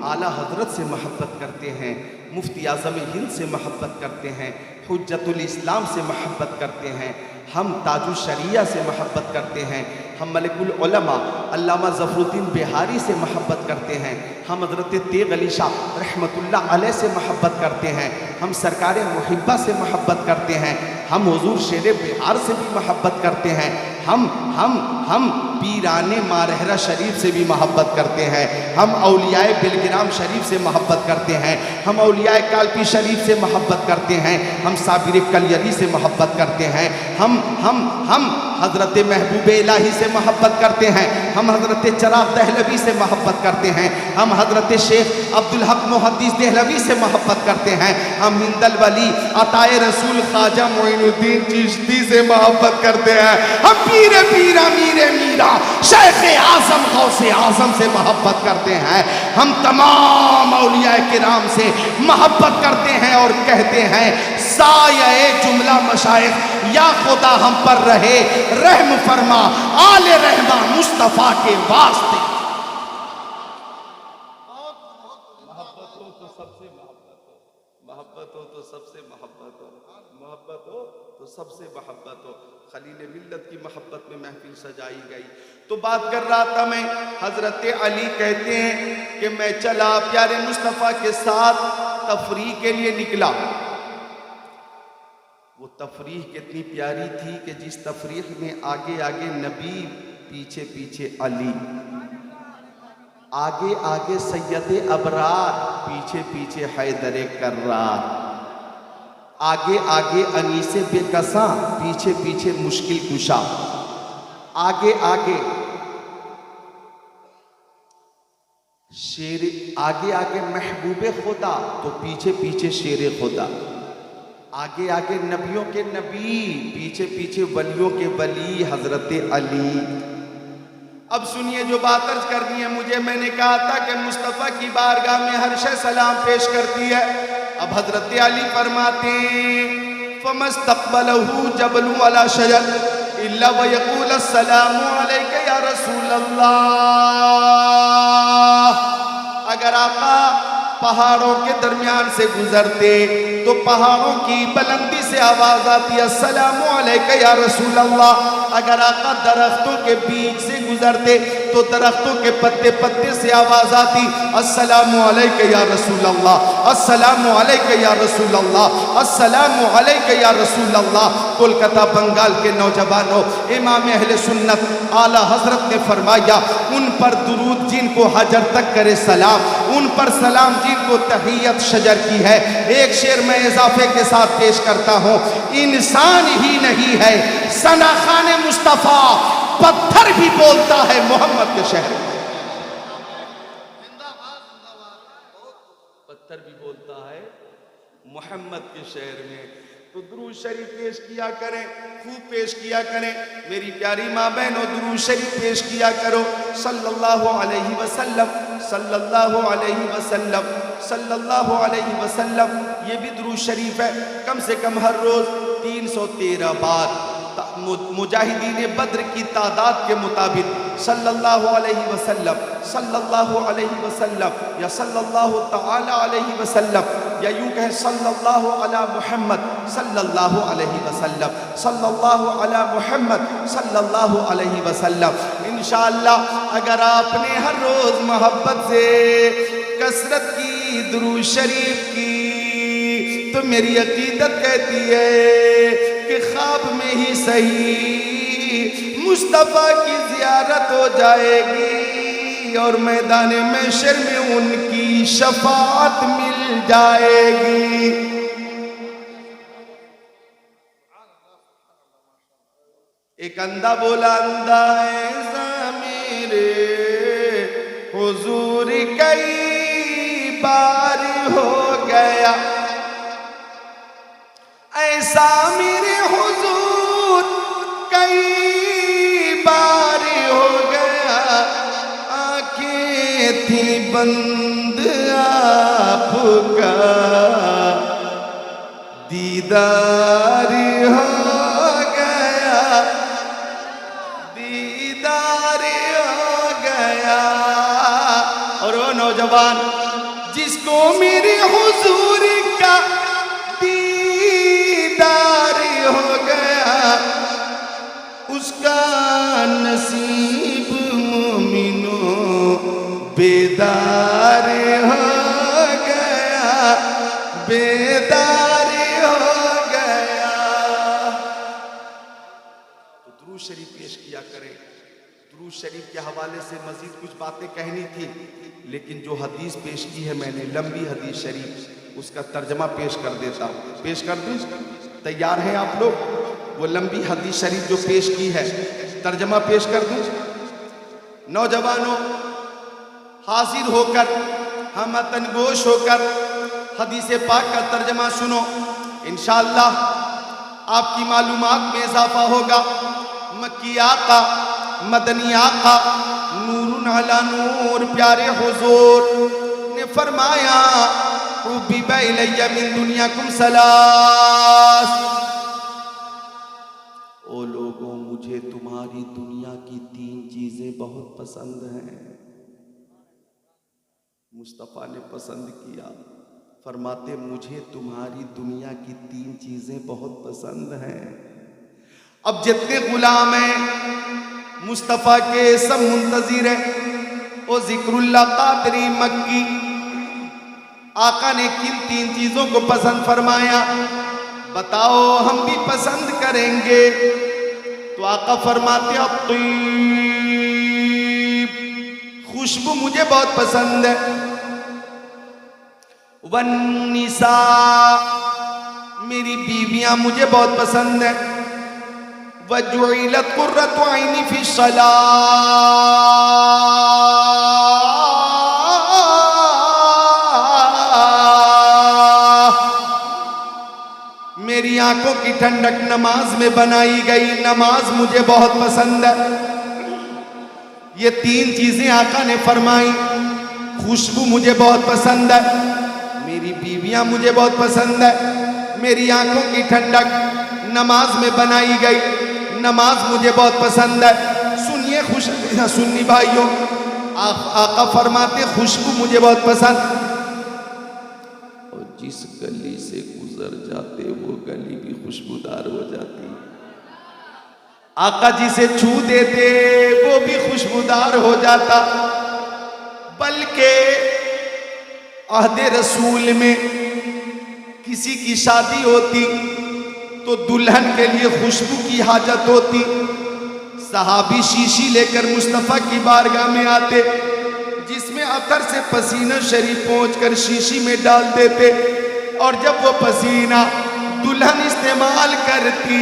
اعلیٰ حضرت سے محبت کرتے ہیں. مفتی اعظم ہند سے محبت کرتے ہیں. حجت الاسلام سے محبت کرتے ہیں. ہم تاج الشریعہ سے محبت کرتے ہیں. ہم ملک العلماء علامہ ظفر الدین بہاری سے محبت کرتے ہیں. ہم حضرت تیغ علی شاہ رحمت اللہ علیہ سے محبت کرتے ہیں. ہم سرکار محبہ سے محبت کرتے ہیں. ہم حضور شیر بہار سے بھی محبت کرتے ہیں. ہم پیران مارہرہ شریف سے بھی محبت کرتے ہیں. ہم اولیاء بلگرام شریف سے محبت کرتے ہیں. ہم اولیاء کالپی شریف سے محبت کرتے ہیں. ہم صابر کلیری سے محبت کرتے ہیں. ہم حضرت محبوب الہی سے محبت کرتے ہیں. ہم حضرت چراغ دہلوی سے محبت کرتے ہیں. ہم حضرت شیخ عبدالحق محدث دہلوی سے محبت کرتے ہیں. ہم ہند الولی عطائے رسول خواجہ معین الدین چشتی سے محبت کرتے ہیں. ہم پیر پیرا میر میرا شیخ اعظم غوث اعظم سے محبت کرتے ہیں. ہم تمام اولیاء کرام سے محبت کرتے ہیں اور کہتے ہیں سایہ جملہ مشائخ یا خدا ہم پر رہے رحم فرما آل رحمہ مصطفیٰ کے واسطے. محبت ہو تو سب سے محبت ہو، محبت ہو تو سب سے محبت ہو، محبت ہو تو سب سے محبت ہو. خلیل ملت کی محبت میں محفل سجائی گئی. تو بات کر رہا تھا میں، حضرت علی کہتے ہیں کہ میں چلا پیارے مصطفیٰ کے ساتھ تفریح کے لیے نکلا. وہ تفریح کتنی پیاری تھی کہ جس تفریح میں آگے آگے نبی، پیچھے پیچھے علی، آگے آگے سید ابرار، پیچھے پیچھے حیدر کرار، آگے آگے انیس بے کساں، پیچھے پیچھے مشکل کشا، آگے آگے شیر، آگے آگے محبوب خدا تو پیچھے پیچھے شیر خدا، آگے آگے نبیوں کے نبی، پیچھے پیچھے ولیوں کے ولی حضرت علی. اب سنیے جو بات عرض کرنی ہے مجھے. میں نے کہا تھا کہ مصطفیٰ کی بارگاہ میں ہر شے سلام پیش کرتی ہے. اب حضرت علی فرماتے ہیں فَمَسْتَقْبَلَهُ جَبْلٌ وَلَا شَجَرٌ إِلَّا وَيَقُولَ السَّلَامُ عَلَيْكَ يَا رَسُولَ اللَّهِ. اگر آقا پہاڑوں کے درمیان سے گزرتے تو پہاڑوں کی بلندی سے آواز آتی السلام علیکہ یا رسول اللہ. اگر آقا درختوں کے بیچ سے گزرتے تو درختوں کے پتے پتے سے آواز آتی السلام علیکہ یا رسول اللہ، السلام علیکہ یا رسول اللہ، السلام علیکہ یا رسول اللہ۔ کولکتہ بنگال کے نوجوانوں، امام اہل سنت اعلیٰ حضرت نے فرمایا ان پر درود جن کو حجر تک کرے سلام، ان پر سلام جن کو تحیت شجر کی ہے۔ ایک شعر میں اضافے کے ساتھ پیش کرتا ہوں، انسان ہی نہیں ہے ثنا خان مصطفیٰ، پتھر بھی بولتا ہے محمد کے شہر میں۔ پتھر بھی بولتا ہے محمد کے شہر میں۔ تو درود شریف پیش کیا کریں، خوب پیش کیا کریں میری پیاری ماں بہنوں، درود شریف پیش کیا کرو صلی اللہ علیہ وسلم، صلی اللہ علیہ وسلم، صلی اللہ علیہ وسلم۔ یہ بھی درود شریف ہے، کم سے کم ہر روز 313 بار مجاہدین بدر کی تعداد کے مطابق صلی اللہ علیہ وسلم، صلی اللہ علیہ وسلم، یا صلی اللہ تعالی علیہ وسلم، یا یوں کہیں صلی اللہ علی محمد صلی اللہ علیہ وسلم، صلی اللہ علی محمد صلی اللہ علیہ وسلم۔ انشاءاللہ اگر آپ نے ہر روز محبت سے کثرت کی درود شریف کی تو میری عقیدت کہتی ہے کہ خواب میں ہی صحیح مصطفیٰ کی زیارت ہو جائے گی اور میدان محشر میں ان کی شفاعت مل جائے گی۔ ایک اندھا بولا اندھا ایسا میرے حضور کئی بار ہو گیا، ایسا میرے حضور کئی بار ہو گیا، آنکھیں تھی بند آپ کا دیدار ہو گیا، دیدار ہو گیا۔ اور وہ نوجوان جس کو میرے حضور کا دیدار ہو گیا، اس کا نصیب مومنوں بیدار ہو گیا، بیدار ہو گیا۔ تو درود شریف پیش کیا کریں۔ درود شریف کے حوالے سے مزید کچھ باتیں کہنی تھی، لیکن جو حدیث پیش کی ہے میں نے، لمبی حدیث شریف، اس کا ترجمہ پیش کر دیتا ہوں۔ پیش کر دوں؟ تیار ہیں آپ لوگ؟ وہ لمبی حدیث شریف جو پیش کی ہے ترجمہ پیش کر دوں؟ نوجوانوں حاضر ہو کر، ہم وطن گوش ہو کر حدیث پاک کا ترجمہ سنو، انشاءاللہ آپ کی معلومات میں اضافہ ہوگا۔ مکی آقا، مدنی آقا، نور علی نور پیارے حضور نے فرمایا حبب الی من دنیاکم ثلاث، او لوگوں مجھے تمہاری دنیا کی 3 چیزیں بہت پسند ہیں۔ مصطفیٰ نے پسند کیا، فرماتے مجھے تمہاری دنیا کی 3 چیزیں بہت پسند ہیں۔ اب جتنے غلام ہیں مصطفیٰ کے سب منتظر ہیں، وہ ذکر اللہ قادری مکی، آقا نے کن 3 چیزوں کو پسند فرمایا؟ بتاؤ ہم بھی پسند کریں گے۔ تو آقا فرماتے الطیب، خوشبو مجھے بہت پسند ہے، والنساء، میری بیویاں مجھے بہت پسند ہیں، وجعلت قرۃ عینی فی الصلاۃ، میری آنکھوں کی ٹھنڈک نماز میں بنائی گئی، نماز مجھے بہت پسند ہے۔ یہ 3 چیزیں آقا نے فرمائی۔ خوشبو مجھے بہت پسند ہے، میری بیویاں مجھے بہت پسند ہے، میری آنکھوں کی ٹھنڈک نماز میں بنائی گئی، نماز مجھے بہت پسند ہے۔ سنیے سنی بھائیوں، آقا فرماتے خوشبو مجھے بہت پسند، اور جس گلی سے گزر جاتے وہ گلی بھی خوشبودار ہو جاتی۔ آقا جی سے چھو دیتے وہ بھی خوشبودار ہو جاتا، بلکہ عہد رسول میں کسی کی شادی ہوتی تو دلہن کے لیے خوشبو کی حاجت ہوتی، صحابی شیشی لے کر مصطفیٰ کی بارگاہ میں آتے، جس میں عطر سے پسینہ شریف پہنچ کر شیشی میں ڈال دیتے، اور جب وہ پسینہ دلہن استعمال کرتی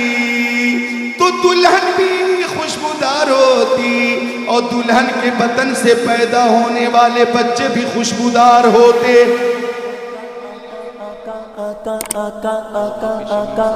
تو دلہن بھی خوشبودار ہوتی، اور دلہن کے بدن سے پیدا ہونے والے بچے بھی خوشبودار ہوتے۔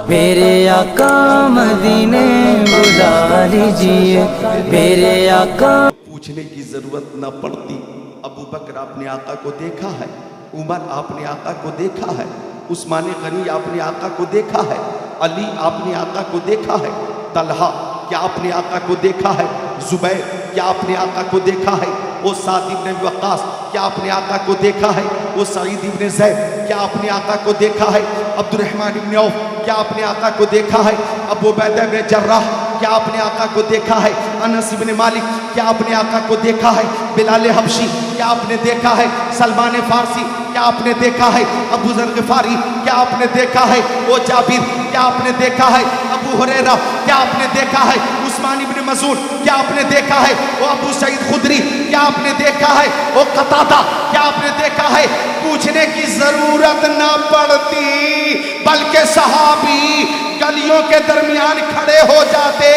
میرے آقا مدینے بلا لیجئے، میرے آقا پوچھنے کی ضرورت نہ پڑتی۔ ابو بکر آپ نے آقا کو دیکھا ہے، عمر آپ نے آقا کو دیکھا ہے، عثمان غنی آپ نے آقا کو دیکھا ہے، علی آپ نے آقا کو دیکھا ہے، طلحہ کیا آپ نے آقا کو دیکھا ہے، زبیر کیا آپ نے آقا کو دیکھا ہے، وہ سعد ابن وقاص کیا آپ نے آقا کو دیکھا ہے، وہ سعید ابن زید کیا آپ نے آقا کو دیکھا ہے، عبد الرحمن ابن عوف کیا آپ نے آقا کو دیکھا ہے، ابو عبیدہ ابن جراح کیا آپ نے آقا کو دیکھا ہے، انس ابن مالک کیا آپ نے آقا کو دیکھا ہے، بلال حبشی کیا آپ نے دیکھا ہے، سلمان فارسی کیا آپ نے دیکھا ہے، ابو ذر غفاری کیا آپ نے دیکھا ہے، وہ جابر کیا آپ نے دیکھا ہے، ابو ہریرہ کیا آپ نے دیکھا ہے، عثمان ابن مسعود کیا آپ نے دیکھا ہے، وہ ابو سعید خدری کیا آپ نے دیکھا ہے، وہ قتادہ کیا آپ نے دیکھا ہے۔ پوچھنے کی ضرورت نہ پڑتی، بلکہ صحابی گلیوں کے درمیان کھڑے ہو جاتے،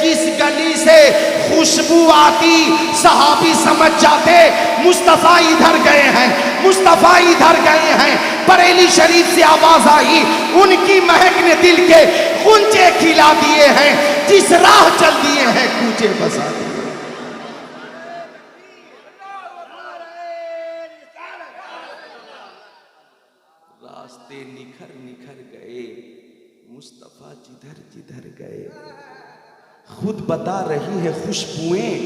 جس گلی سے خوشبو آتی صحابی سمجھ جاتے مصطفیٰ ادھر گئے ہیں، مصطفیٰ ادھر گئے ہیں۔ بریلی شریف سے آواز آئی، ان کی مہک نے دل کے غنچے کھلا دیے ہیں، جس راہ چل دیے ہیں کوچے بسا دیے۔ راستے نکھر نکھر گئے، مصطفیٰ جدھر جدھر گئے، خود بتا رہی ہے خوشبوئیں،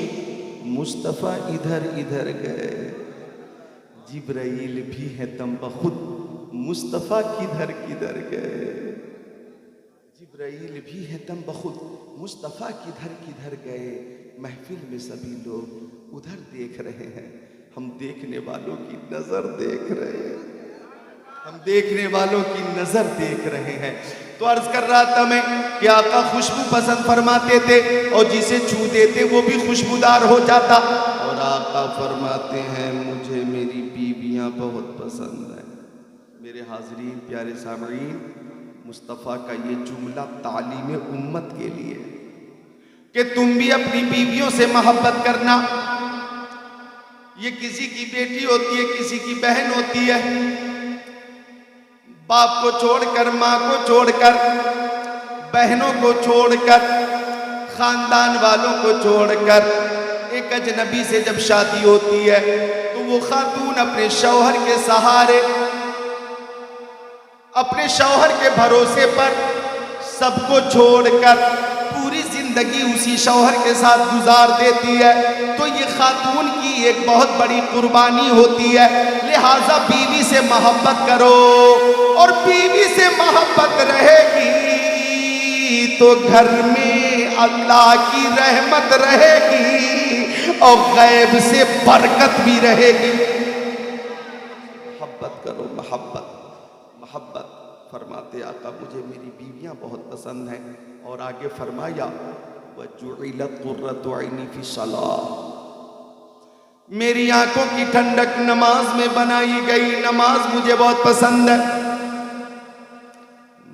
مصطفیٰ ادھر ادھر گئے، جبرائیل بھی ہے دم بخود، مصطفیٰ کدھر کدھر گئے، جبرائیل بھی ہے دم بخود، مصطفیٰ کدھر کدھر گئے۔ محفل میں سبھی لوگ ادھر دیکھ رہے ہیں، ہم دیکھنے والوں کی نظر دیکھ رہے ہیں، ہم دیکھنے والوں کی نظر دیکھ رہے ہیں۔ تو عرض کر رہا تھا میں کہ آقا خوشبو پسند فرماتے تھے، اور جسے چھو دیتے وہ بھی خوشبودار ہو جاتا، اور آقا فرماتے ہیں مجھے میری بیویاں بہت پسند ہیں۔ میرے حاضرین پیارے سامعین، مصطفیٰ کا یہ جملہ تعلیم امت کے لیے کہ تم بھی اپنی بیویوں سے محبت کرنا۔ یہ کسی کی بیٹی ہوتی ہے، کسی کی بہن ہوتی ہے، باپ کو چھوڑ کر، ماں کو چھوڑ کر، بہنوں کو چھوڑ کر، خاندان والوں کو چھوڑ کر ایک اجنبی سے جب شادی ہوتی ہے تو وہ خاتون اپنے شوہر کے سہارے، اپنے شوہر کے بھروسے پر سب کو چھوڑ کر پوری زندگی اسی شوہر کے ساتھ گزار دیتی ہے، تو یہ خاتون کی ایک بہت بڑی قربانی ہوتی ہے۔ لہٰذا بیوی سے محبت کرو، اور بیوی سے محبت رہے گی تو گھر میں اللہ کی رحمت رہے گی، اور غیب سے برکت بھی رہے گی۔ محبت کرو، محبت محبت۔ فرماتے آقا مجھے میری بیویاں بہت پسند ہیں، اور آگے فرمایا وَجُعِلَتْ قُرَّةُ عَيْنِي فِي الصَّلَاةِ، میری آنکھوں کی ٹھنڈک نماز میں بنائی گئی، نماز مجھے بہت پسند ہے،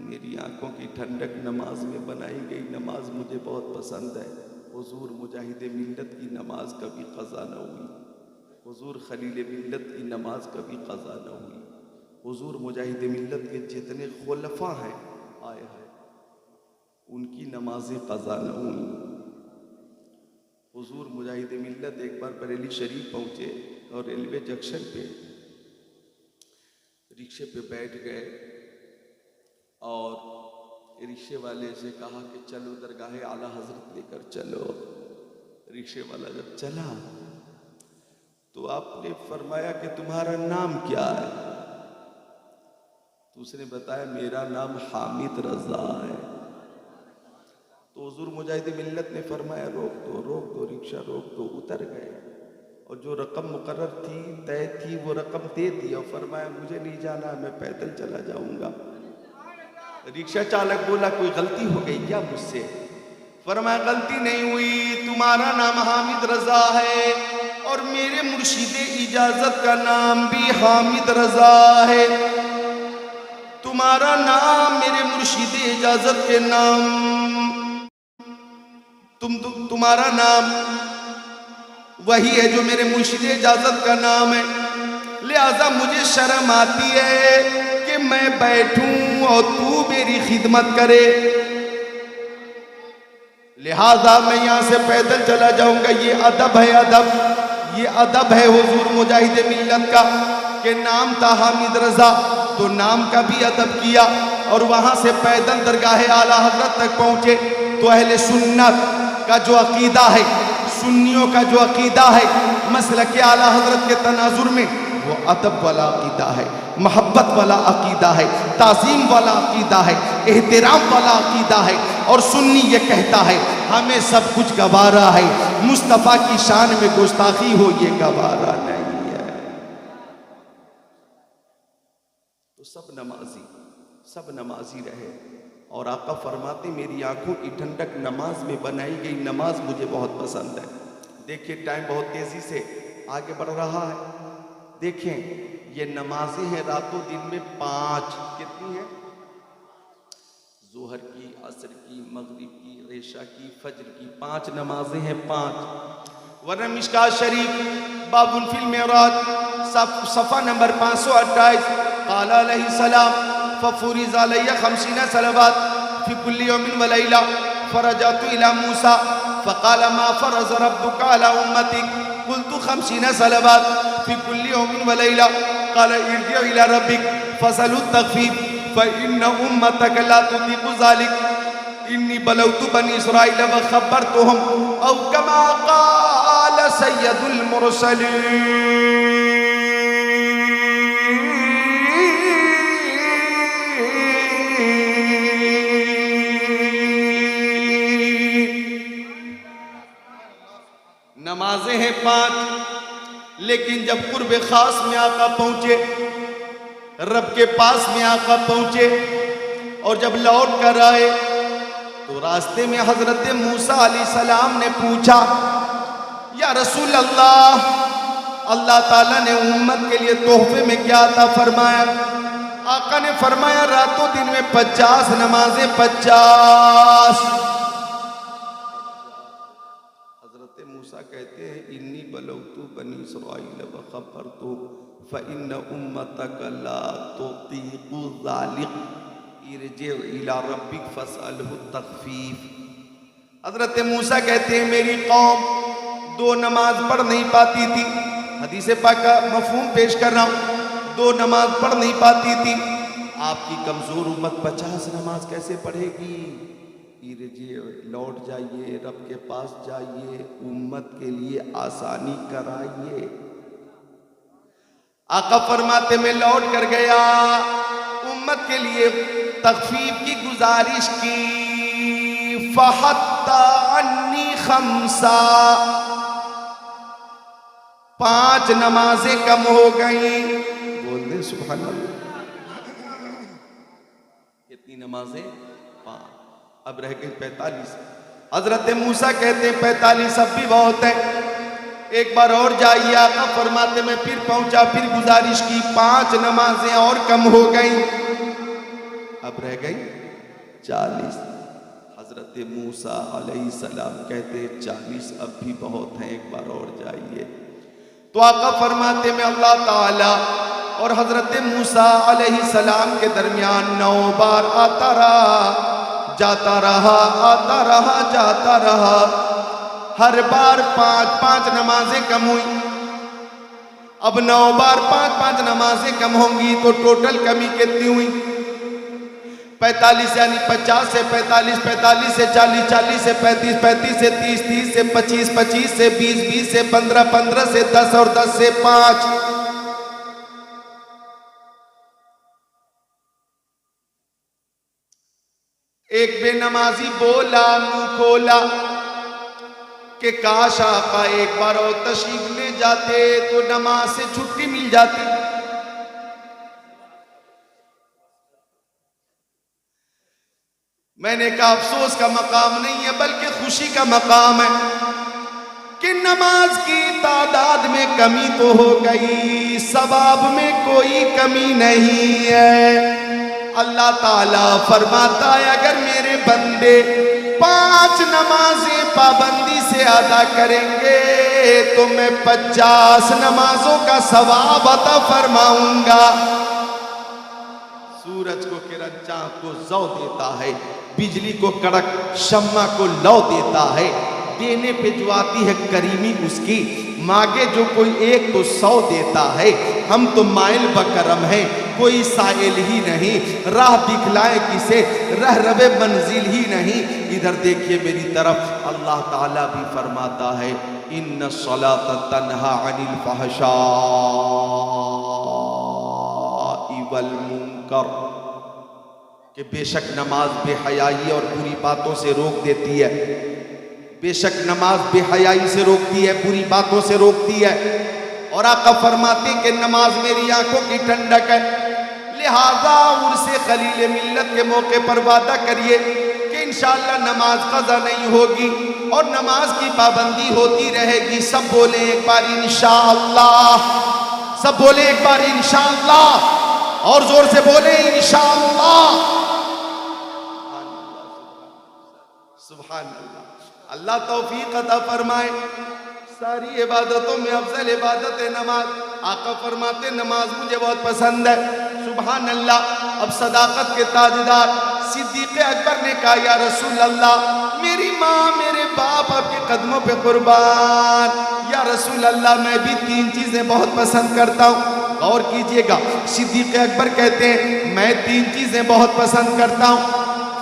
میری آنکھوں کی ٹھنڈک نماز میں بنائی گئی، نماز مجھے بہت پسند ہے۔ حضور مجاہد ملت کی نماز کبھی قضا نہ ہوئی، حضور خلیل ملت کی نماز کبھی قضا نہ ہوئی، حضور مجاہد ملت کے جتنے خلفاء ہیں آئے ہیں ان کی نمازیں قضا نہ ہوئی۔ حضور مجاہد ملت ایک بار بریلی شریف پہنچے، اور ریلوے جنکشن پہ رکشے پہ بیٹھ گئے، اور رکشے والے سے کہا کہ چلو درگاہ اعلیٰ حضرت لے کر چلو۔ رکشے والا جب چلا تو آپ نے فرمایا کہ تمہارا نام کیا ہے؟ تو اس نے بتایا میرا نام حامد رضا ہے۔ تو حضور مجاہد ملت نے فرمایا روک دو رکشہ روک دو. اتر گئے اور جو رقم مقرر تھی طے تھی وہ رقم دے دی اور فرمایا مجھے نہیں جانا, میں پیدل چلا جاؤں گا. رکشہ چالک بولا کوئی غلطی ہو گئی کیا مجھ سے؟ فرمایا غلطی نہیں ہوئی, تمہارا نام حامد رضا ہے اور میرے مرشد اجازت کا نام بھی حامد رضا ہے. تمہارا نام میرے مرشد اجازت کے نام تمہارا نام وہی ہے جو میرے مرشد اجازت کا نام ہے, لہذا مجھے شرم آتی ہے کہ میں بیٹھوں اور تو میری خدمت کرے, لہذا میں یہاں سے پیدل چلا جاؤں گا. یہ ادب ہے, یہ ادب ہے حضور مجاہد ملت کا کہ نام تھا حامد رضا تو نام کا بھی ادب کیا اور وہاں سے پیدل درگاہ اعلیٰ حضرت تک پہنچے. تو اہل سنت کا جو عقیدہ ہے, سنیوں کا جو عقیدہ ہے مسلک اعلیٰ حضرت کے تناظر میں, وہ ادب والا عقیدہ ہے, محبت والا عقیدہ ہے, تعظیم والا عقیدہ ہے, احترام والا عقیدہ ہے. اور سنی یہ کہتا ہے ہمیں سب کچھ گوارا ہے, مصطفیٰ کی شان میں گستاخی ہو یہ گوارا نہیں ہے. تو سب نمازی رہے. اور آقا فرماتے میری آنکھوں کی ٹھنڈک نماز میں بنائی گئی نماز مجھے بہت پسند ہے. دیکھیں ٹائم بہت تیزی سے آگے بڑھ رہا ہے. دیکھیں یہ نمازیں ہیں رات و دن میں 5. کتنی ہیں؟ ظہر کی, عصر کی, مغرب کی, عشاء کی, فجر کی, 5 نمازیں ہیں 5. ورنہ مشکات شریف باب فی المعراج صفحہ نمبر 528 قال علیہ السلام ففرض علی 50 صلوات فی کل یوم ولیلہ فرجعت الی موسیٰ فقال ما فرض ربک علی امتک قلت 50 صلوات فی کل یوم ولیلہ قال ارجع الی ربک فسأل التخفیف فإن امتک لا تطیق ذلك انی بلوت بنی اسرائیل وخبرتهم او کما قال سید المرسلین. نمازیں ہیں 5 لیکن جب قرب خاص میں آقا پہنچے, رب کے پاس میں آقا پہنچے اور جب لوٹ کر آئے تو راستے میں حضرت موسیٰ علیہ السلام نے پوچھا یا رسول اللہ, اللہ تعالیٰ نے امت کے لیے تحفے میں کیا عطا فرمایا؟ آقا نے فرمایا راتوں دن میں 50 نمازیں 50. حضرت موسیٰ کہتے ہیں انی بلوت بنی اسرائیل وخبرتهم فإن أمتك لا تطيق ذلك ارجع إلى ربك فاسأله التخفيف. حضرت موسیٰ کہتے ہیں میری قوم 2 نماز پڑھ نہیں پاتی تھی. حدیث پاک کا مفہوم پیش کر رہا ہوں. 2 نماز پڑھ نہیں پاتی تھی. آپ کی کمزور امت 50 نماز کیسے پڑھے گی؟ لوٹ جائیے, رب کے پاس جائیے, امت کے لیے آسانی کرائیے. آقا فرماتے میں لوٹ کر گیا, امت کے لیے تخفیف کی گزارش کی. فَحَتَّى عَنِّي 5 5 نمازیں کم ہو گئیں. بول دیں سبحان اللہ. کتنی نمازیں؟ 5. اب رہ گئی 45. حضرت موسیٰ کہتے ہیں 45 اب بھی بہت ہے, ایک بار اور جائیے. آقا فرماتے میں پھر پہنچا, پھر گزارش کی, 5 نمازیں اور کم ہو گئیں. اب رہ گئی 40. حضرت موسیٰ علیہ السلام کہتے ہیں 40 اب بھی بہت ہیں, ایک بار اور جائیے. تو آقا فرماتے میں اللہ تعالیٰ اور حضرت موسیٰ علیہ السلام کے درمیان 9 بار آتا رہا, جاتا رہا, آتا رہا, جاتا رہا. ہر بار 5 نمازیں کم ہوئی. اب 9 بار 5 نمازیں کم ہوں گی تو ٹوٹل کمی کتنی ہوئی؟ 45 یعنی 50 سے 45, 45 سے 40, 40 سے 35, 35 سے 30, 30 سے 25, 25 سے 20, 20 سے 15, 15 سے 10 اور 10 سے 5. ایک بے نمازی بولا منہ کھولا کہ کاش آقا ایک بار اور تشریف لے جاتے تو نماز سے چھٹی مل جاتی۔ میں نے کہا افسوس کا مقام نہیں ہے بلکہ خوشی کا مقام ہے کہ نماز کی تعداد میں کمی تو ہو گئی، ثواب میں کوئی کمی نہیں ہے۔ اللہ تعالیٰ فرماتا ہے اگر میرے بندے 5 نمازیں پابندی سے ادا کریں گے تو میں 50 نمازوں کا ثواب عطا فرماؤں گا۔ سورج کو کرن چاند کو زو دیتا ہے، بجلی کو کڑک شمع کو لو دیتا ہے، دینے پہ جو آتی ہے کریمی اس کی، مانگے جو کوئی ایک تو 100 دیتا ہے۔ ہم تو مائل بکرم ہیں، کوئی سائل ہی نہیں، راہ دکھلائے کسے رہ رب منزل ہی نہیں۔ ادھر دیکھیے میری طرف، اللہ تعالیٰ بھی فرماتا ہے ان الصلاۃ تنہی عن الفحشاء والمنکر، کہ بے شک نماز بے حیائی اور بری باتوں سے روک دیتی ہے، بے شک نماز بے حیائی سے روکتی ہے، بری باتوں سے روکتی ہے۔ اور آقا فرماتے کہ نماز میری آنکھوں کی ٹھنڈک ہے، لہذا عرس خلیل ملت کے موقع پر وعدہ کریے کہ انشاءاللہ نماز قضا نہیں ہوگی اور نماز کی پابندی ہوتی رہے گی۔ سب بولیں ایک بار انشاءاللہ، سب بولیں ایک بار انشاءاللہ، اور زور سے بولیں انشاءاللہ۔ سبحان اللہ، اللہ توفیق عطا فرمائے۔ ساری عبادتوں میں افضل عبادت ہے نماز۔ آقا فرماتے نماز مجھے بہت پسند ہے۔ سبحان اللہ۔ اب صداقت کے تاجدار صدیق اکبر نے کہا یا رسول اللہ میری ماں میرے باپ آپ کے قدموں پہ قربان، یا رسول اللہ میں بھی 3 چیزیں بہت پسند کرتا ہوں۔ غور کیجئے گا، صدیق اکبر کہتے ہیں میں 3 چیزیں بہت پسند کرتا ہوں۔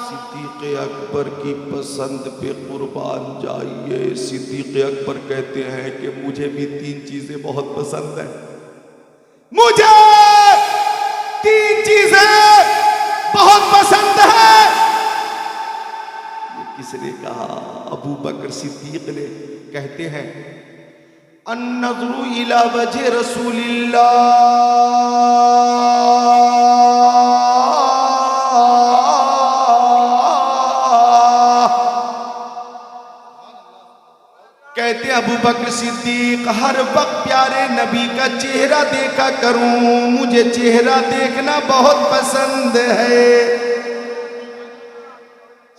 صدیق اکبر کی پسند پہ قربان جائیے۔ صدیق اکبر کہتے ہیں کہ مجھے بھی 3 چیزیں بہت پسند ہیں، مجھے 3 چیزیں بہت پسند ہیں۔ یہ کس نے کہا؟ ابو بکر صدیق نے۔ کہتے ہیں النظر الی وجہ رسول اللہ، کہتے ہیں ابو بکر صدیق ہر وقت پیارے نبی کا چہرہ دیکھا کروں، مجھے چہرہ دیکھنا بہت پسند ہے۔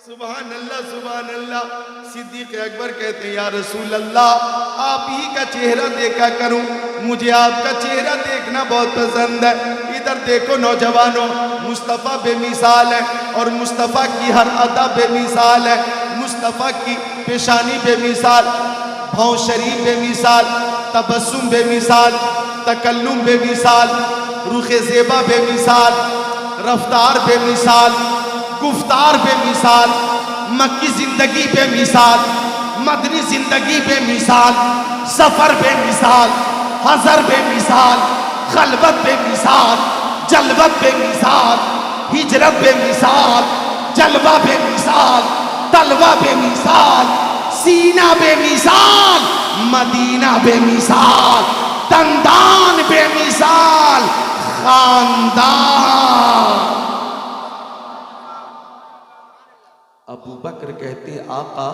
سبحان اللہ سبحان اللہ۔ صدیق اکبر کہتے ہیں یا رسول اللہ آپ ہی کا چہرہ دیکھا کروں، مجھے آپ کا چہرہ دیکھنا بہت پسند ہے۔ ادھر دیکھو نوجوانوں، مصطفیٰ بے مثال ہے اور مصطفیٰ کی ہر ادا بے مثال ہے۔ مصطفیٰ کی پیشانی بے مثال، بھاؤں شریف بے مثال، تبسم بے مثال، تکلم بے مثال، رخ زیبا بے مثال، رفتار بے مثال، گفتار بے مثال، مکی زندگی بے مثال، مدنی زندگی بے مثال، سفر بے مثال، حضر بے مثال، خلوت بے مثال، جلوت بے مثال، ہجرت بے مثال، جلوہ بے مثال، تلوہ بے مثال، سینہ بے مثال، مدینہ بے مثال، دندان بے مثال، خاندان۔ ابو بکر کہتے ہیں آقا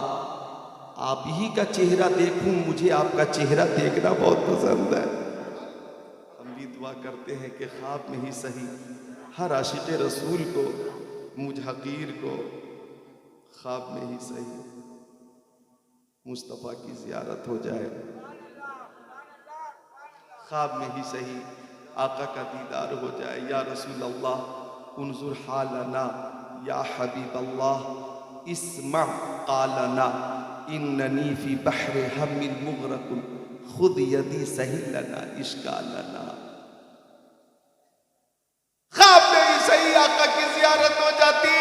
آپ ہی کا چہرہ دیکھوں، مجھے آپ کا چہرہ دیکھنا بہت پسند ہے۔ ہم بھی دعا کرتے ہیں کہ خواب میں ہی صحیح ہر عاشق رسول کو، مجھ حقیر کو خواب میں ہی صحیح مصطفیٰ کی زیارت ہو جائے، خواب میں ہی صحیح آقا کا دیدار ہو جائے۔ یا رسول اللہ انظر حالنا، یا حبیب اللہ اسمع قالنا، اننی فی بحر ہم مغرق خود یدی سہل لنا اشکالنا۔ خواب میں ہی صحیح آقا کی زیارت ہو جاتی۔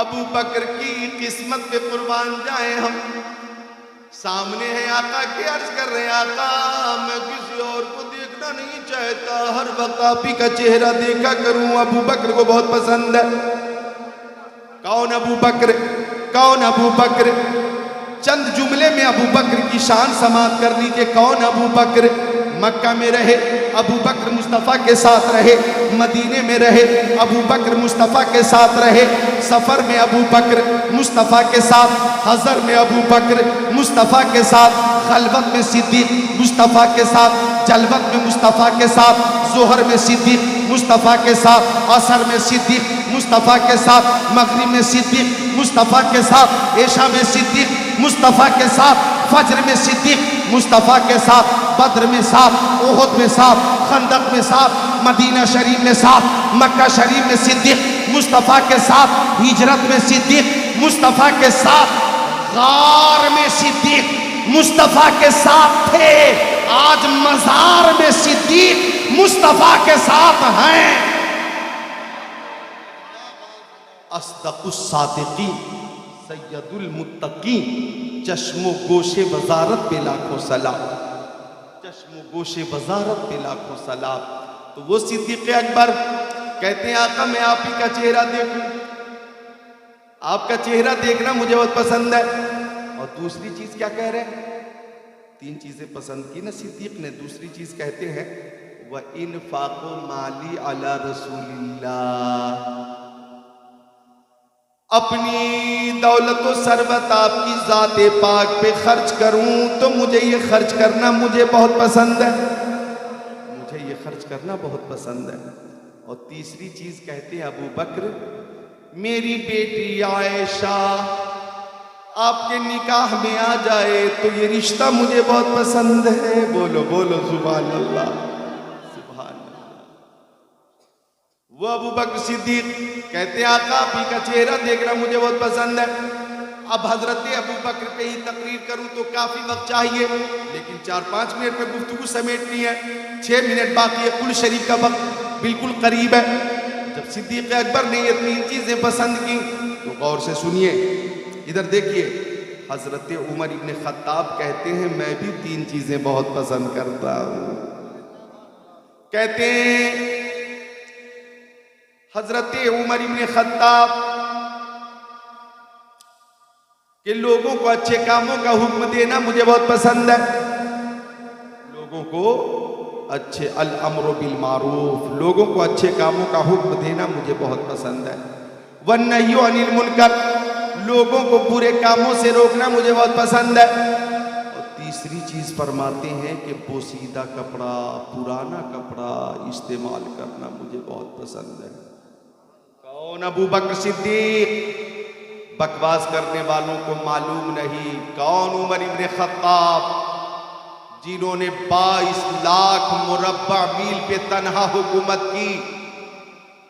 ابو بکر کی قسمت پہ قربان جائیں ہم۔ سامنے ہیں آقا کے، عرض کر رہے ہیں آقا میں کسی اور کو دیکھنا نہیں چاہتا، ہر وقت آپ ہی کا چہرہ دیکھا کروں، ابو بکر کو بہت پسند ہے۔ کون ابو بکر؟ کون ابو بکر؟ چند جملے میں ابو بکر کی شان سماعت کر لیجئے. کون ابو بکر؟ مکہ میں رہے ابو بکر مصطفیٰ کے ساتھ رہے, مدینے میں رہے ابو بکر مصطفیٰ کے ساتھ رہے, سفر میں ابو بکر مصطفیٰ کے ساتھ, حضر میں ابو بکر مصطفیٰ کے ساتھ, خلوت میں صدیق مصطفیٰ کے ساتھ, جلوت میں مصطفیٰ کے ساتھ, ظہر میں صدیق مصطفیٰ کے ساتھ, عصر میں صدیق مصطفیٰ کے ساتھ, مغرب میں صدیق مصطفیٰ کے ساتھ, عشاء میں صدیق مصطفیٰ کے ساتھ, فجر میں صدیق مصطفیٰ کے ساتھ, بدر میں ساتھ, احد میں ساتھ, خندق میں ساتھ, مدینہ شریف میں ساتھ, مکہ شریف میں صدیق مصطفیٰ کے ساتھ, ہجرت میں صدیق مصطفیٰ کے ساتھ, غار میں صدیق مصطفیٰ کے ساتھ تھے, آج مزار میں صدیق مصطفیٰ کے ساتھ ہیں. اصدق الصادقین سید المتقین, چشم و گوش وزارت پہ لاکھوں سلام, چشم و گوش وزارت پہ لاکھوں سلام. تو وہ صدیق اکبر کہتے ہیں آقا میں آپ ہی کا چہرہ دیکھوں, آپ کا چہرہ دیکھنا مجھے بہت پسند ہے. اور دوسری چیز کیا کہہ رہے ہیں؟ تین چیزیں پسند کی نا صدیق نے, دوسری چیز کہتے ہیں وَإِنفَاقُ مَالِي عَلَى رَسُولِ اللَّهِ, اپنی دولت و ثروت آپ کی ذات پاک پہ خرچ کروں تو مجھے یہ خرچ کرنا مجھے بہت پسند ہے, مجھے یہ خرچ کرنا بہت پسند ہے. اور تیسری چیز کہتے ہیں ابو بکر میری بیٹی عائشہ آپ کے نکاح میں آ جائے تو یہ رشتہ مجھے بہت پسند ہے. بولو بولو سبحان اللہ, سبحان اللہ. وہ ابو بکر صدیق کہتے ہیں آقا آپ ہی کا چہرہ دیکھنا مجھے بہت پسند ہے. اب حضرت ابو بکر پہ ہی تقریر کروں تو کافی وقت چاہیے, لیکن 4-5 منٹ میں گفتگو سمیٹنی ہے, 6 منٹ باقی ہے, کل شریف کا وقت بالکل قریب ہے. جب صدیق اکبر نے یہ 3 چیزیں پسند کی تو غور سے سنیے, ادھر دیکھیے. حضرت عمر ابن خطاب کہتے ہیں میں بھی 3 چیزیں بہت پسند کرتا ہوں. کہتے ہیں حضرت عمر ابن خطاب کہ لوگوں کو اچھے کاموں کا حکم دینا مجھے بہت پسند ہے. لوگوں کو اچھے الامر بالمعروف, لوگوں کو اچھے کاموں کا حکم دینا مجھے بہت پسند ہے. والنہی عن المنکر, لوگوں کو برے کاموں سے روکنا مجھے بہت پسند ہے. اور تیسری چیز فرماتے ہیں کہ پوسیدہ کپڑا, پرانا کپڑا استعمال کرنا مجھے بہت پسند ہے. کون ابو بکر صدیق؟ بکواس کرنے والوں کو معلوم نہیں. کون عمر ابن خطاب جنہوں نے 22 لاکھ مربع میل پہ تنہا حکومت کی.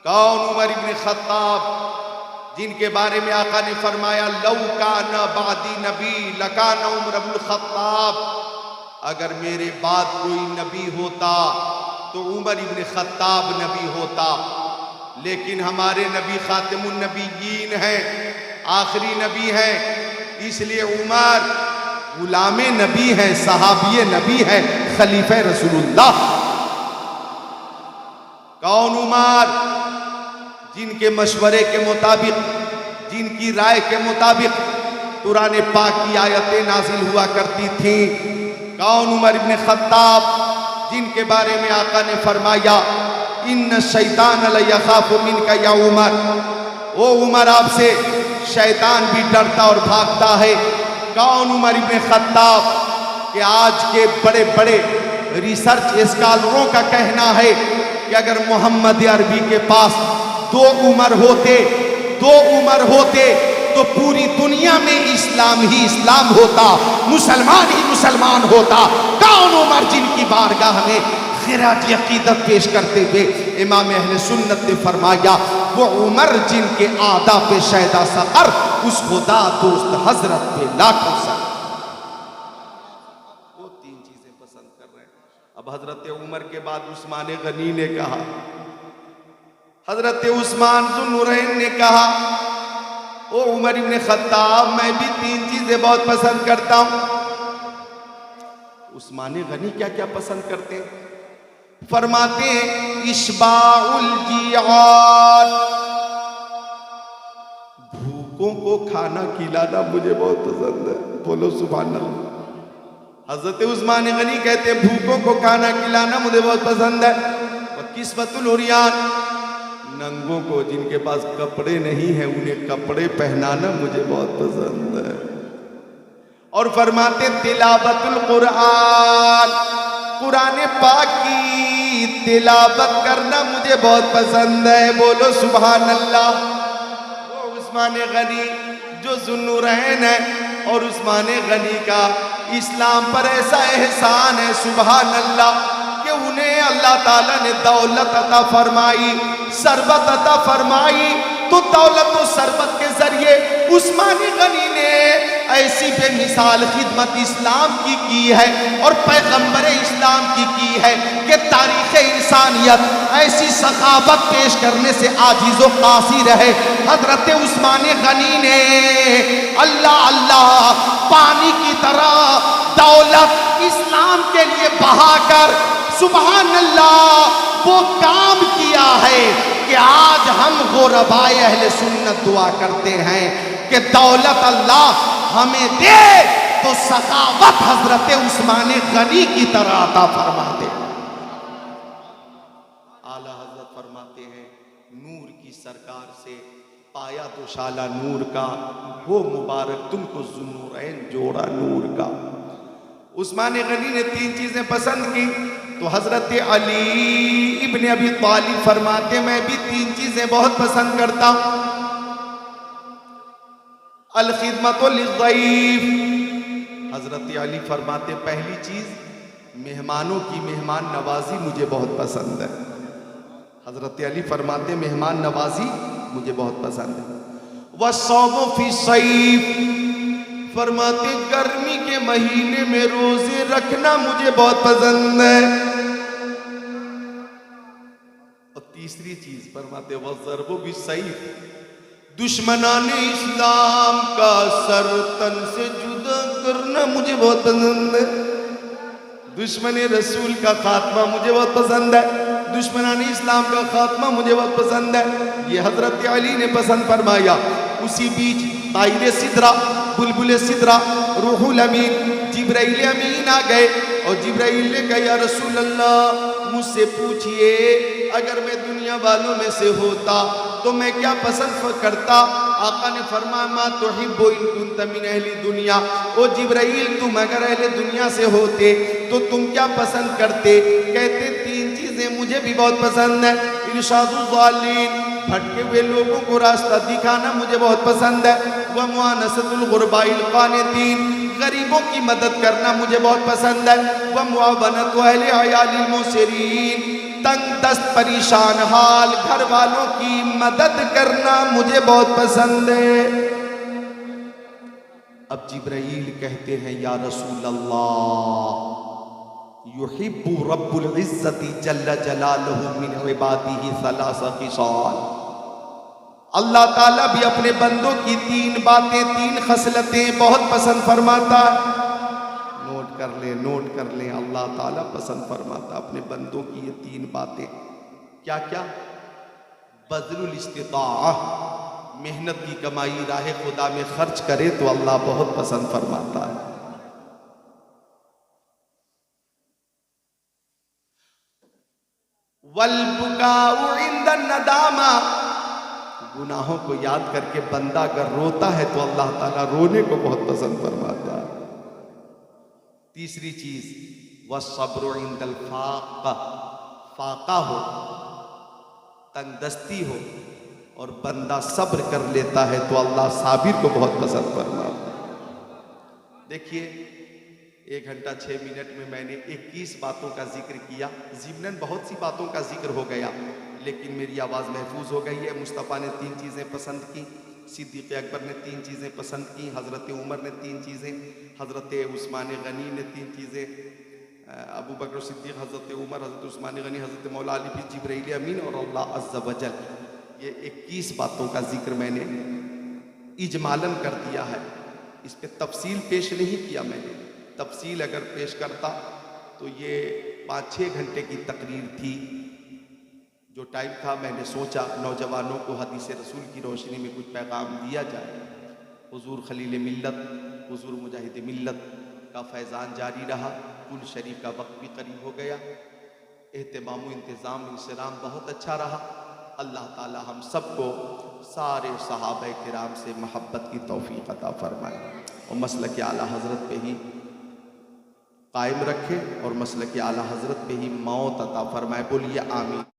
کون عمر ابن خطاب جن کے بارے میں آقا نے فرمایا لو کان بعدی نبی لکان عمر بن الخطاب, اگر میرے بعد کوئی نبی ہوتا تو عمر ابن خطاب نبی ہوتا. لیکن ہمارے نبی خاتم النبیین ہیں, آخری نبی ہیں, اس لیے عمر غلام نبی ہیں, صحابی نبی ہیں, خلیفہ رسول اللہ. کون عمر؟ جن کے مشورے کے مطابق, جن کی رائے کے مطابق قرآن پاک کی آیتیں نازل ہوا کرتی تھیں. کون عمر ابن خطاب جن کے بارے میں آقا نے فرمایا ان الشیطان لیخاف منک یا عمر, او عمر آپ سے شیطان بھی ڈرتا اور بھاگتا ہے. کون عمر ابن خطاب کہ آج کے بڑے بڑے ریسرچ اسکالروں کا کہنا ہے کہ اگر محمد عربی کے پاس 2 عمر ہوتے تو پوری دنیا میں اسلام ہی اسلام ہوتا, مسلمان ہی مسلمان ہوتا. کون عمر جن کی بارگاہ میں خراج عقیدت پیش کرتے ہوئے امام اہل سنت نے فرمایا وہ عمر جن کے آدھا پہ شہدہ سقر, اس خدا دوست حضرت پہ لاکھوں سر. وہ 3 چیزیں پسند کر رہے ہیں. اب حضرت عمر کے بعد عثمان غنی نے کہا, حضرت عثمان ذو النورین نے کہا او عمر ابن خطاب میں بھی 3 چیزیں بہت پسند کرتا ہوں. عثمان غنی کیا کیا پسند کرتے ہیں؟ فرماتے ہیں اشباع الجیعان, بھوکوں کو کھانا کھلانا مجھے بہت پسند ہے. بولو سبحان اللہ. حضرت عثمان غنی کہتے ہیں بھوکوں کو کھانا کھلانا مجھے بہت پسند ہے. وَكِسْوَةُ الْعُرْيَانِ, ننگوں کو جن کے پاس کپڑے نہیں ہیں انہیں کپڑے پہنانا مجھے بہت پسند ہے. اور فرماتے تلاوت القرآن, قرآن پاک کی تلاوت کرنا مجھے بہت پسند ہے. بولو سبحان اللہ. وہ عثمان غنی جو ذوالنورین ہے, اور عثمان غنی کا اسلام پر ایسا احسان ہے سبحان اللہ کہ انہیں اللہ تعالیٰ نے دولت عطا فرمائی, ثروت عطا فرمائی. تو دولت و ثروت کے ذریعے عثمان غنی نے ایسی بے مثال خدمت اسلام کی ہے اور پیغمبر اسلام کی ہے کہ تاریخ انسانیت ایسی سخاوت پیش کرنے سے عاجز و قاصر رہے. حضرت عثمان غنی نے اللہ اللہ پانی کی طرح دولت اسلام کے لیے بہا کر سبحان اللہ وہ کام کیا ہے کہ آج ہم غربائے اہل سنت دعا کرتے ہیں کہ دولت اللہ ہمیں دے تو سخاوت حضرت عثمان غنی کی طرح عطا فرما دے. اعلیٰ حضرت فرماتے ہیں نور کی سرکار سے پایا تو شالہ نور کا, ہو مبارک تم کو ذوالنورین جوڑا نور کا. عثمان غنی نے 3 چیزیں پسند کی تو حضرت علی ابن ابی طالب فرماتے میں بھی 3 چیزیں بہت پسند کرتا ہوں. الخدمت للضیف, حضرت علی فرماتے پہلی چیز مہمانوں کی مہمان نوازی مجھے بہت پسند ہے. حضرت علی فرماتے مہمان نوازی مجھے بہت پسند ہے. والصوم فی الصیف, فرماتے گرمی کے مہینے میں روزے رکھنا مجھے بہت پسند ہے. اور تیسری چیز فرماتے والضرب بالسیف, دشمنان اسلام کا سر تن سے جدا کرنا مجھے بہت پسند ہے. دشمن رسول کا خاتمہ مجھے بہت پسند ہے, دشمنان اسلام کا خاتمہ مجھے بہت پسند ہے. یہ حضرت علی نے پسند فرمایا. اسی بیچ طائر سدرہ, بلبل سدرہ, روح الامین جبرائیل امین آ گئے اور جبرائیل نے کہا یا رسول اللہ مجھ سے پوچھئے اگر میں دنیا والوں میں سے ہوتا تو میں کیا پسند کرتا. آقا نے فرمایا ما تحب ان کنت من اہل دنیا, او جبرائیل تم اگر اہل دنیا سے ہوتے تو تم کیا پسند کرتے. کہتے 3 چیزیں مجھے بھی بہت پسند ہیں. ارشاد الضالین, بھٹکے ہوئے لوگوں کو راستہ دکھانا مجھے بہت پسند ہے. ومؤانست الغرباء القانتین, غریبوں کی مدد کرنا مجھے بہت پسند ہے. ومعاونت اہل عیال الموسرین, تنگ دست پریشان حال گھر والوں کی مدد کرنا مجھے بہت پسند ہے. اب جبرائیل کہتے ہیں یا رسول اللہ یحب رب العزت جل جلالہ من عبادہ 3 خصال, اللہ تعالیٰ بھی اپنے بندوں کی 3 باتیں 3 خصلتیں بہت پسند فرماتا ہے. نوٹ کر لیں اللہ تعالیٰ پسند فرماتا اپنے بندوں کی یہ 3 باتیں. کیا کیا؟ بذل الاستطاعہ, محنت کی کمائی راہ خدا میں خرچ کرے تو اللہ بہت پسند فرماتا ہے. والبکاء عند الندامہ, گناہوں کو یاد کر کے بندہ اگر روتا ہے تو اللہ تعالیٰ رونے کو بہت پسند فرماتا ہے. تیسری چیز والصبر عند الفاقہ, فاقہ ہو, تنگ دستی ہو اور بندہ صبر کر لیتا ہے تو اللہ صابر کو بہت پسند فرماتا ہے. دیکھیے 1 گھنٹہ 6 منٹ میں نے 21 باتوں کا ذکر کیا. ضمناً بہت سی باتوں کا ذکر ہو گیا لیکن میری آواز محفوظ ہو گئی ہے. مصطفیٰ نے 3 چیزیں پسند کی, صدیق اکبر نے 3 چیزیں پسند کی, حضرت عمر نے 3 چیزیں, حضرت عثمان غنی نے 3 چیزیں, ابو بکر صدیق, حضرت عمر, حضرت عثمان غنی, حضرت مولا علی, پھر جبرائیل امین اور اللہ عز و جل. یہ 21 باتوں کا ذکر میں نے اجمالاً کر دیا ہے. اس پہ تفصیل پیش نہیں کیا میں نے. تفصیل اگر پیش کرتا تو یہ 5-6 گھنٹے کی تقریر تھی. جو ٹائم تھا میں نے سوچا نوجوانوں کو حدیث رسول کی روشنی میں کچھ پیغام دیا جائے۔ حضور خلیل ملت، حضور مجاہد ملت کا فیضان جاری رہا، پل شریف کا وقت بھی قریب ہو گیا، اہتمام و انتظام انصرام بہت اچھا رہا۔ اللہ تعالی ہم سب کو سارے صحابہ کرام سے محبت کی توفیق عطا فرمائے اور مسلک اعلیٰ حضرت پہ ہی قائم رکھے اور مسلک اعلیٰ حضرت پہ ہی موت عطا فرمائے۔ بولیے آمین۔